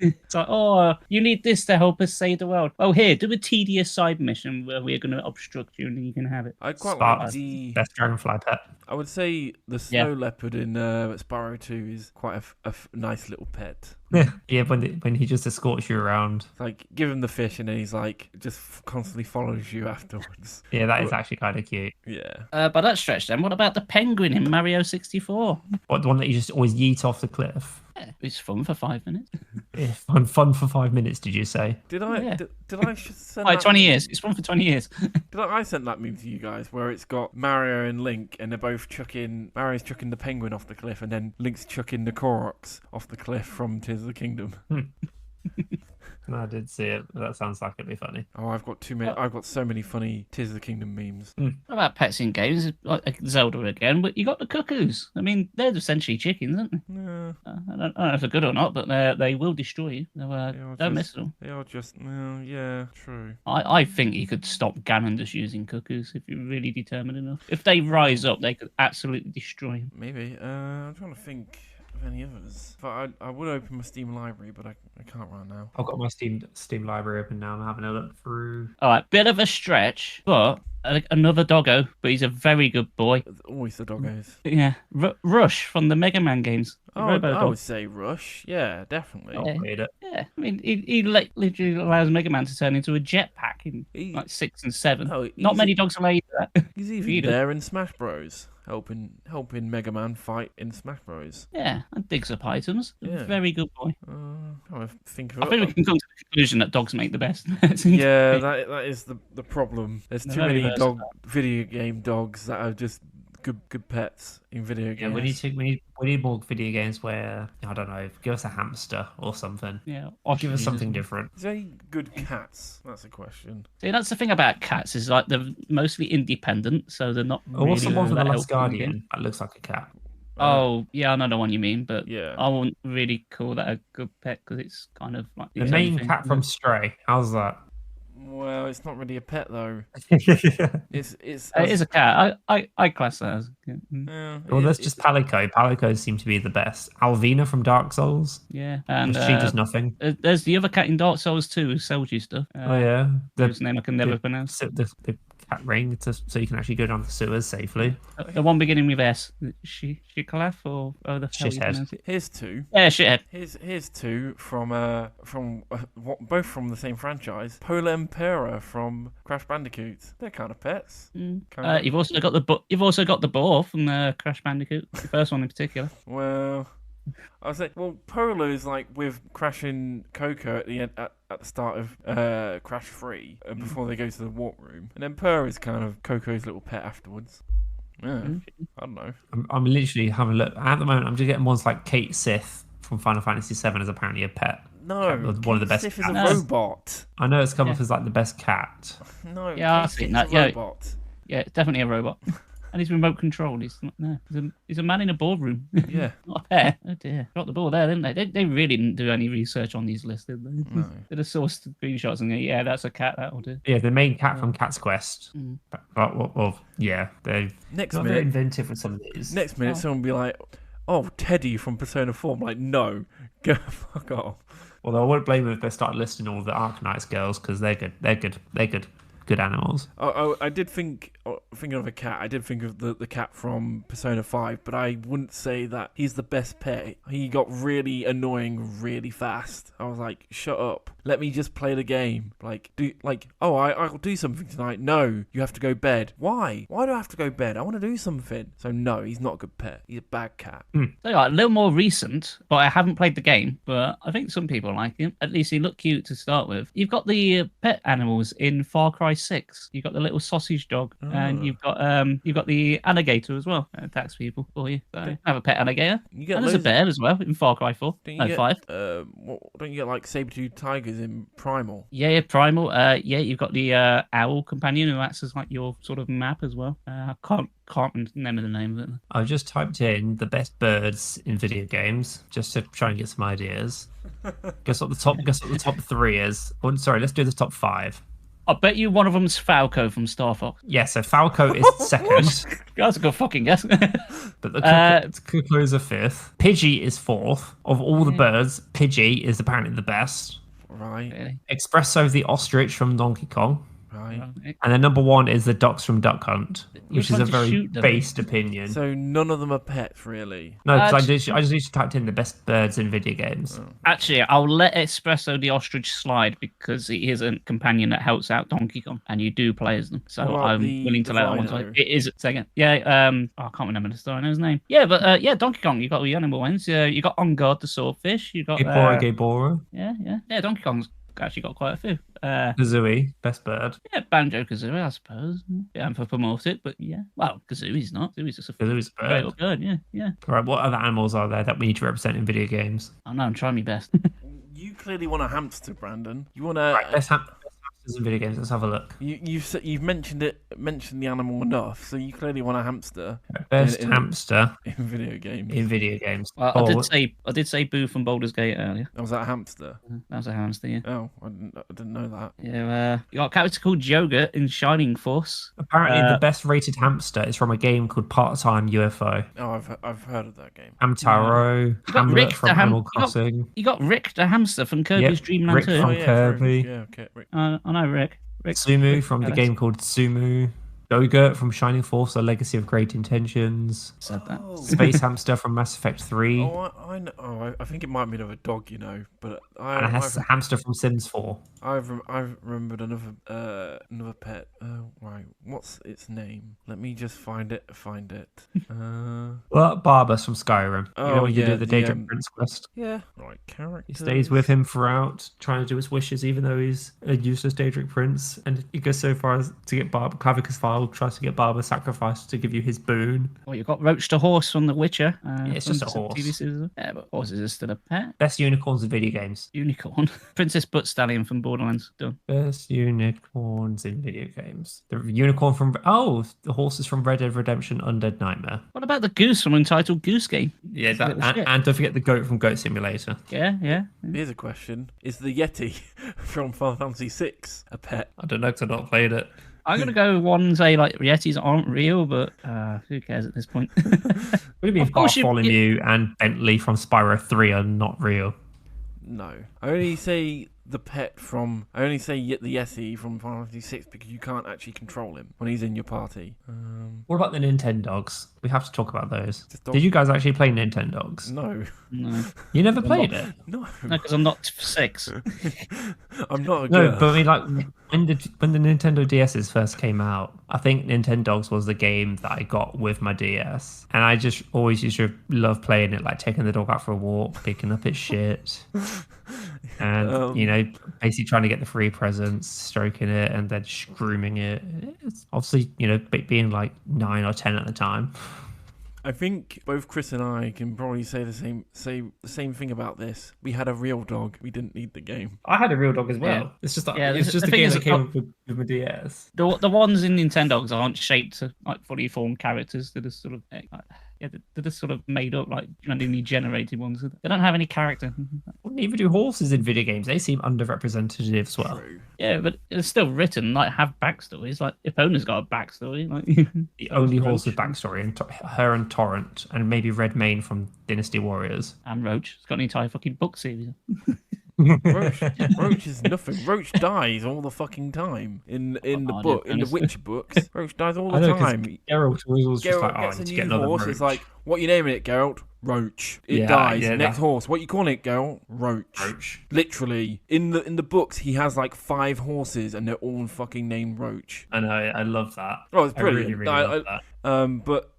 It's like, oh, you need this to help us save the world. Oh, here, do a tedious side mission where we're going to obstruct you and then you can have it. I quite like the best dragonfly pet. I would say the snow leopard in Spyro 2 is quite a nice little pet. Yeah, when he just escorts you around. It's like, give him the fish and then he's like, just constantly follows you afterwards. Yeah, that is actually kind of cute. Yeah. By that stretch then, what about the penguin in Mario 64? What, the one that you just always yeet off the cliff? Yeah, it's fun for 5 minutes. Yeah, fun for 5 minutes, did you say? Did I send that 20 years. It's fun for 20 years. Did I send that meme to you guys where it's got Mario and Link and they're both Mario's chucking the penguin off the cliff and then Link's chucking the Koroks off the cliff from Tears of the Kingdom? No, I did see it. That sounds like it'd be funny. Oh, I've got I've got so many funny Tears of the Kingdom memes. What about pets in games? Like Zelda again, but you got the cuckoos. I mean, they're essentially chickens, aren't they? No. I don't know if they're good or not, but they will destroy you. So, don't mess with them. They are just, yeah, true. I think you could stop Ganon just using cuckoos if you're really determined enough. If they rise up, they could absolutely destroy him. Maybe. I'm trying to think of any others. But I would open my Steam library, but I can't right now. I've got my Steam library open now. I'm having a look through. All right, bit of a stretch, but another doggo, but he's a very good boy. Always the doggos. Yeah, Rush from the Mega Man games. I would say Rush. Yeah, definitely. Yeah, I mean, he literally allows Mega Man to turn into a jetpack in like 6 and 7. Not many dogs allow you that. He's even there in Smash Bros. Helping Mega Man fight in Smash Bros. Yeah, and digs up items. Yeah. Very good boy. I think we can come to the conclusion that dogs make the best. Yeah, that is the problem. There's too many video game dogs that are just good pets in video games. Yeah, we need more video games where, I don't know, give us a hamster or something. Yeah, or give us something different. Is there any good cats? That's a question. See, that's the thing about cats is like they're mostly independent, so they're not. What's the one for the Last Guardian? That looks like a cat. Oh, yeah, I know the one you mean, but Yeah. I wouldn't really call that a good pet because it's kind of like The its main own thing, cat isn't from it? Stray. How's that? Well, it's not really a pet though. It's It is a cat. I class that as a cat. Well, there's just Palico. Palico seems to be the best. Alvina from Dark Souls. Yeah, and She does nothing. there's the other cat in Dark Souls 2 who sells you stuff. Oh yeah, whose name I can never pronounce. The cat ring so you can actually go down the sewers safely. The one beginning with S. Shikalaf or the hell you Shithead. pronounce it? Here's two. Yeah, shithead. Here's two from both from the same franchise. Polar Emperor from Crash Bandicoot. They're kind of pets. You've also got the boar from Crash Bandicoot, the first one in particular. Well, I was like, Polar is like with Crash and Coco at the end at the start of Crash 3 before they go to the warp room, and then Purr is kind of Coco's little pet afterwards. Yeah, I don't know. I'm literally having a look at the moment. I'm just getting ones like Kate Sith from Final Fantasy VII as apparently a pet. No, one of the best. Sif is a robot. I know it's come off as like the best cat. No, yeah, I've seen that. Yeah, robot. Yeah, it's definitely a robot. And he's remote controlled. He's not there. He's a man in a boardroom. Yeah. Not a pet. Oh dear. Got the ball there, didn't they? They really didn't do any research on these lists, did they? No. They just sourced screenshots and go, yeah, that's a cat. That'll do. Yeah, the main cat from Cat's Quest. Well, yeah, they've got very inventive with some of these. Next minute, someone will be like, "Oh, Teddy from Persona 4." I'm like, no, go fuck off. Although I wouldn't blame them if they started listing all the Arcanines girls because they're good. They're good animals. I did think of a cat. I did think of the cat from Persona 5, but I wouldn't say that he's the best pet. He got really annoying really fast. I was like, shut up. Let me just play the game. I'll do something tonight. No, you have to go bed. Why? Why do I have to go bed? I want to do something. So no, he's not a good pet. He's a bad cat. They are a little more recent, but I haven't played the game. But I think some people like him. At least he looked cute to start with. You've got the pet animals in Far Cry 6. You've got the little sausage dog, and you've got the alligator as well. That attacks people for you. So have a pet alligator. And there's a bear as well in Far Cry 4. No, 5. Don't you get like saber-toothed tigers in Primal? Yeah, Primal. You've got the owl companion who acts as like your sort of map as well. I can't remember the name of it. I just typed in the best birds in video games just to try and get some ideas. Guess what the top 3 is? Oh, sorry, let's do the top 5. I bet you one of them's Falco from Star Fox. Yeah, so Falco is second. That's a good fucking guess. But the Cuckoo's are 5th. Pidgey is 4th. Of all the birds, Pidgey is apparently the best. Right. Really? Espresso the ostrich from Donkey Kong. Right. And then number 1 is the ducks from Duck Hunt, which is a very shoot them. based opinion. So none of them are pets, really. No, because I just literally typed in the best birds in video games. Actually, I'll let Espresso the ostrich slide because he is a companion that helps out Donkey Kong, and you do play as them. So I'm willing to let that one slide. It is second. Yeah. I can't remember the story. I know his name. Yeah, but Donkey Kong. You got the animal ones. You got On Guard the swordfish. You got Gabora. Yeah. Donkey Kong's actually got quite a few. Kazooie, best bird. Yeah, Banjo Kazooie, I suppose. Yeah, I'm for promote it, but yeah. Well, Kazooie's not. Kazooie's just a bird. bird. Yeah. All right, what other animals are there that we need to represent in video games? I know. I'm trying my best. You clearly want a hamster, Brandon. You want a right, best hamsters in video games. Let's have a look. You've mentioned the animal enough, so you clearly want a hamster. Best hamster in video games. In video games. Well, I did say Boo from Baldur's Gate earlier. Was that a hamster? That was a hamster. Yeah. Oh, I didn't know that. Yeah. You got a character called Yogurt in Shining Force. Apparently, the best rated hamster is from a game called Part-Time UFO. Oh, I've heard of that game. Hamtaro, Hamlet from Animal Crossing. You got Rick the hamster from Kirby's Dream Land 2. Rick from Kirby. Yeah, okay, Rick. I know Rick. Sumu from the game called Sumu. Yogurt from Shining Force, A Legacy of Great Intentions. Said that. Space Hamster from Mass Effect 3. Oh, I know. Oh, I think it might be another dog, but and a hamster from Sims 4. I've remembered another pet. Right, what's its name? Let me just find it. Well, Barbas from Skyrim. Oh, you know when you yeah, do the Daedric Prince quest. Yeah. Right, character. He stays with him throughout, trying to do his wishes, even though he's a useless Daedric Prince. And he goes so far as to get Clavicus File tries to get Barber sacrificed to give you his boon. Well, you've got Roach the horse from The Witcher. It's just a horse. Yeah, Yeah, but horses are still a pet. Best unicorns in video games. Unicorn. Princess Butt Stallion from Borderlands. Done. Best unicorns in video games. The unicorn from the horses from Red Dead Redemption Undead Nightmare. What about the goose from Untitled Goose Game? Yeah, and don't forget the goat from Goat Simulator. Yeah. Here's a question: is the Yeti from Final Fantasy VI a pet? I don't know because I've not played it. I'm gonna go one say like Yetis aren't real, but who cares at this point? Would it be Bartholomew and Bentley from Spyro 3 are not real? No, I only say the Yeti from Final Fantasy VI because you can't actually control him when he's in your party. What about the Nintendogs? We have to talk about those. Dog- Did you guys actually play Nintendogs? No. You never played it? No, because I'm not 6. I'm not a No, girl. but I mean, like when the Nintendo DSs first came out, I think Nintendogs was the game that I got with my DS, and I just always used to love playing it, like taking the dog out for a walk, picking up its shit, and basically trying to get the free presents, stroking it, and then just grooming it. It's obviously, being like 9 or 10 at the time. I think both Chris and I can probably say the same thing about this. We had a real dog. We didn't need the game. I had a real dog as well. Yeah. It's just like, Yeah, it's just the a game thing that is, came with my DS. The ones in Nintendogs aren't shaped to like fully formed characters. They're just sort of they're just sort of made up, like randomly generated ones. They don't have any character. Well, neither do horses in video games. They seem underrepresented as well. True. Yeah, but it's still written, like, have backstories. Like, Epona's got a backstory. Like, The only horse with backstory, and her and Torrent, and maybe Red Mane from Dynasty Warriors. and Roach. It's got an entire fucking book series. Roach is nothing. Roach dies all the fucking time in the book, in the Witcher books. Roach dies all the time. Geralt was always just like, Geralt I gets need a to get new another horse. Roach. It's like, what you naming it, Geralt? Roach. It Yeah, dies. yeah, Next that- horse. What you calling it, Geralt? Roach. Roach. Literally, in the books, he has like 5 horses, and they're all fucking named Roach. I know, I love that. Oh, it's I really, brilliant. really love that. But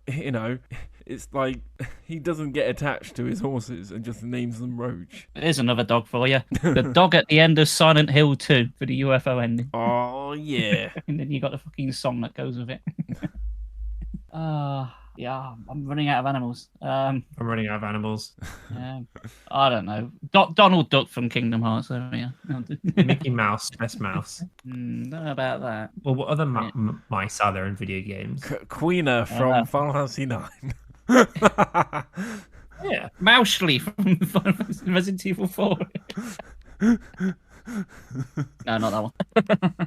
it's like he doesn't get attached to his horses and just names them Roach. There's another dog for you. The dog at the end of Silent Hill 2 for the UFO ending. Oh yeah. And then you got the fucking song that goes with it. Yeah, I'm running out of animals. I'm running out of animals. I don't know. Donald Duck from Kingdom Hearts. There we are. Mickey Mouse, best mouse. Don't know about that. Well, what other mice are there in video games? Queener from Final Fantasy 9. Yeah. Mousley from Resident Evil 4. No, not that one.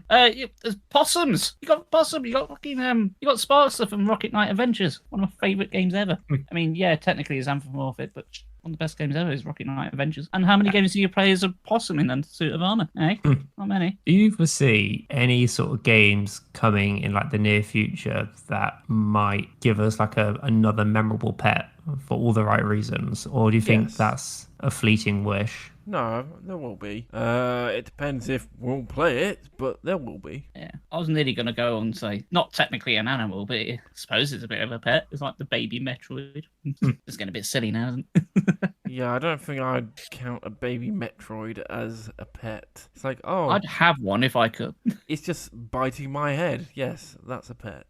There's possums. You got possum. You got fucking You got Sparkster from Rocket Knight Adventures. One of my favourite games ever. I mean, yeah, technically it's anthropomorphic, but one of the best games ever is Rocket Knight Adventures. And how many games do you play as a possum in a suit of armour? Eh? Not many. Do you foresee any sort of games coming in like the near future that might give us like another memorable pet for all the right reasons, or do you think Yes. that's a fleeting wish? No, there will be. It depends if we'll play it, but there will be. Yeah, I was nearly going to go on and say, not technically an animal, but I suppose it's a bit of a pet. It's like the baby Metroid. It's getting a bit silly now, isn't it? Yeah, I don't think I'd count a baby Metroid as a pet. It's like, oh, I'd have one if I could. it's just biting my head. Yes, that's a pet.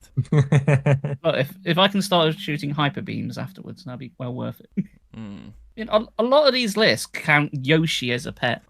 But if I can start shooting hyper beams afterwards, that'd be well worth it. Mm. You know, a lot of these lists count Yoshi as a pet.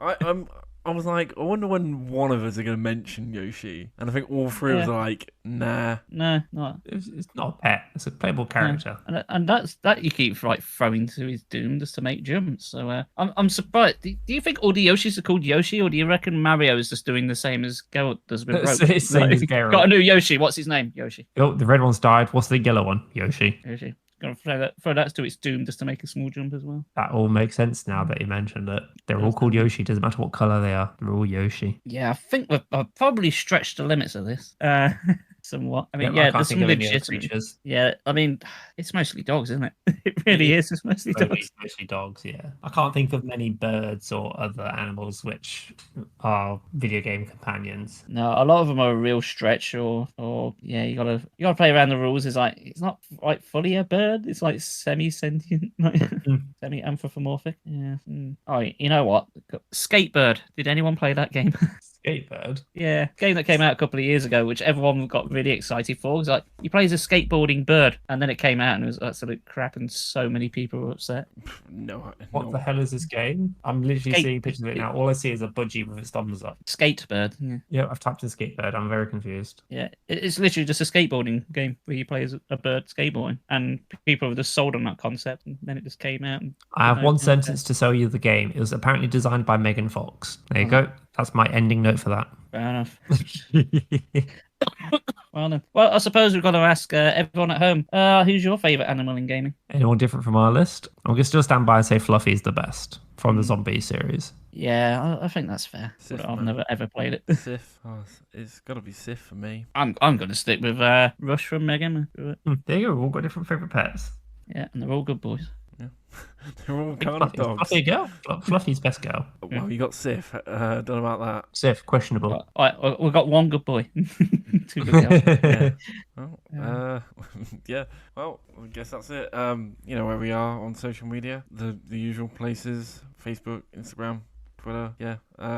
I was like, I wonder when one of us are going to mention Yoshi. And I think all three of us are like, nah. No, not. It's not a pet. It's a playable character. And that you keep like throwing to his doom just to make jumps. So I'm surprised. Do you think all the Yoshis are called Yoshi, or do you reckon Mario is just doing the same as Geralt does with Roach? It's same as Geralt. Got a new Yoshi. What's his name? Yoshi. Oh, the red one's died. What's the yellow one? Yoshi. Yoshi. Gonna throw that to its doom just to make a small jump as well. That all makes sense now that you mentioned it. They're all called Yoshi. Doesn't matter what color they are. They're all Yoshi. Yeah, I think I've probably stretched the limits of this. Somewhat. I mean, I yeah, can't there's think some of any other legitimate creatures. Yeah, I mean, it's mostly dogs, isn't it? It really is. It's mostly dogs. Mostly dogs, yeah. I can't think of many birds or other animals which are video game companions. No, a lot of them are a real stretch, or yeah, you gotta play around the rules. It's not like fully a bird. It's like semi-sentient, like semi-anthropomorphic. Yeah. Oh, you know what? Skatebird. Did anyone play that game? Skatebird. Yeah, game that came out a couple of years ago, which everyone got really excited for. It was like, you play as a skateboarding bird, and then it came out and it was absolute crap, and so many people were upset. What the hell is this game? I'm literally seeing pictures of it now. All I see is a budgie with its thumbs up. Skatebird. Yeah. Yeah, I've typed in Skatebird. I'm very confused. Yeah, it's literally just a skateboarding game where you play as a bird skateboarding, and people have just sold on that concept, and then it just came out. I have one sentence to sell you the game. It was apparently designed by Megan Fox. There you go. That's my ending note for that. Fair enough. Well, then. Well, I suppose we've got to ask everyone at home, who's your favourite animal in gaming? Anyone different from our list? I'm going to still stand by and say Fluffy's the best from the zombie series. Yeah, I think that's fair. Sif, I've man. never ever played it. Sif. Oh, it's got to be Sif for me. I'm going to stick with Rush from Megan. There you go. We've all got different favourite pets. Yeah, and they're all good boys. Yeah. They're all kind of dogs. Fluffy girl. Fluffy's best girl. Well, you got Sif. Don't know about that. Sif, questionable. All right, we've got one good boy. Two good girls. Well, yeah. Well, I guess that's it. You know where we are on social media. The usual places: Facebook, Instagram, Twitter. Yeah.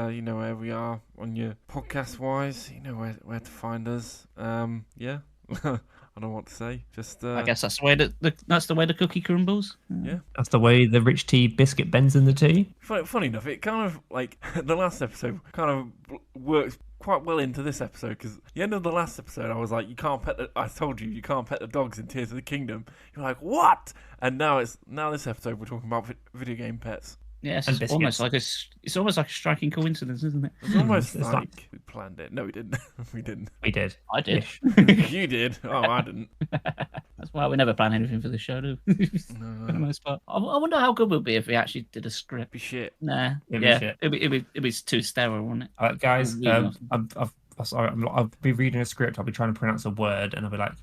You know where we are on your podcast wise. You know where to find us. Yeah. I don't know what to say. Just I guess that's the way that's the way the cookie crumbles. Yeah. That's the way the rich tea biscuit bends in the tea. Funny enough, it kind of like the last episode kind of works quite well into this episode, because the end of the last episode I was like, I told you can't pet the dogs in Tears of the Kingdom. You're like, what? And now this episode we're talking about video game pets. Yes, it's almost like a striking coincidence, isn't it? It's almost like we planned it. No, we didn't. We didn't. We did. I did. You did. Oh, I didn't. That's why we never plan anything for the show, do we? For the most part. I wonder how good it would be if we actually did a script. Be shit. Nah. It'd be shit. It'd be too sterile, wouldn't it? Guys, I'll be reading a script. I'll be trying to pronounce a word, and I'll be like,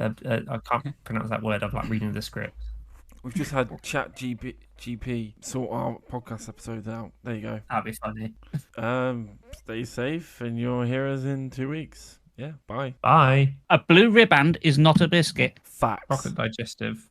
I can't pronounce that word. I'm like reading the script. We've just had GP sort our podcast episodes out. There you go. That'd be funny. Stay safe, and you'll hear us in 2 weeks. Yeah, bye. Bye. A blue riband is not a biscuit. Facts. Rocket digestive.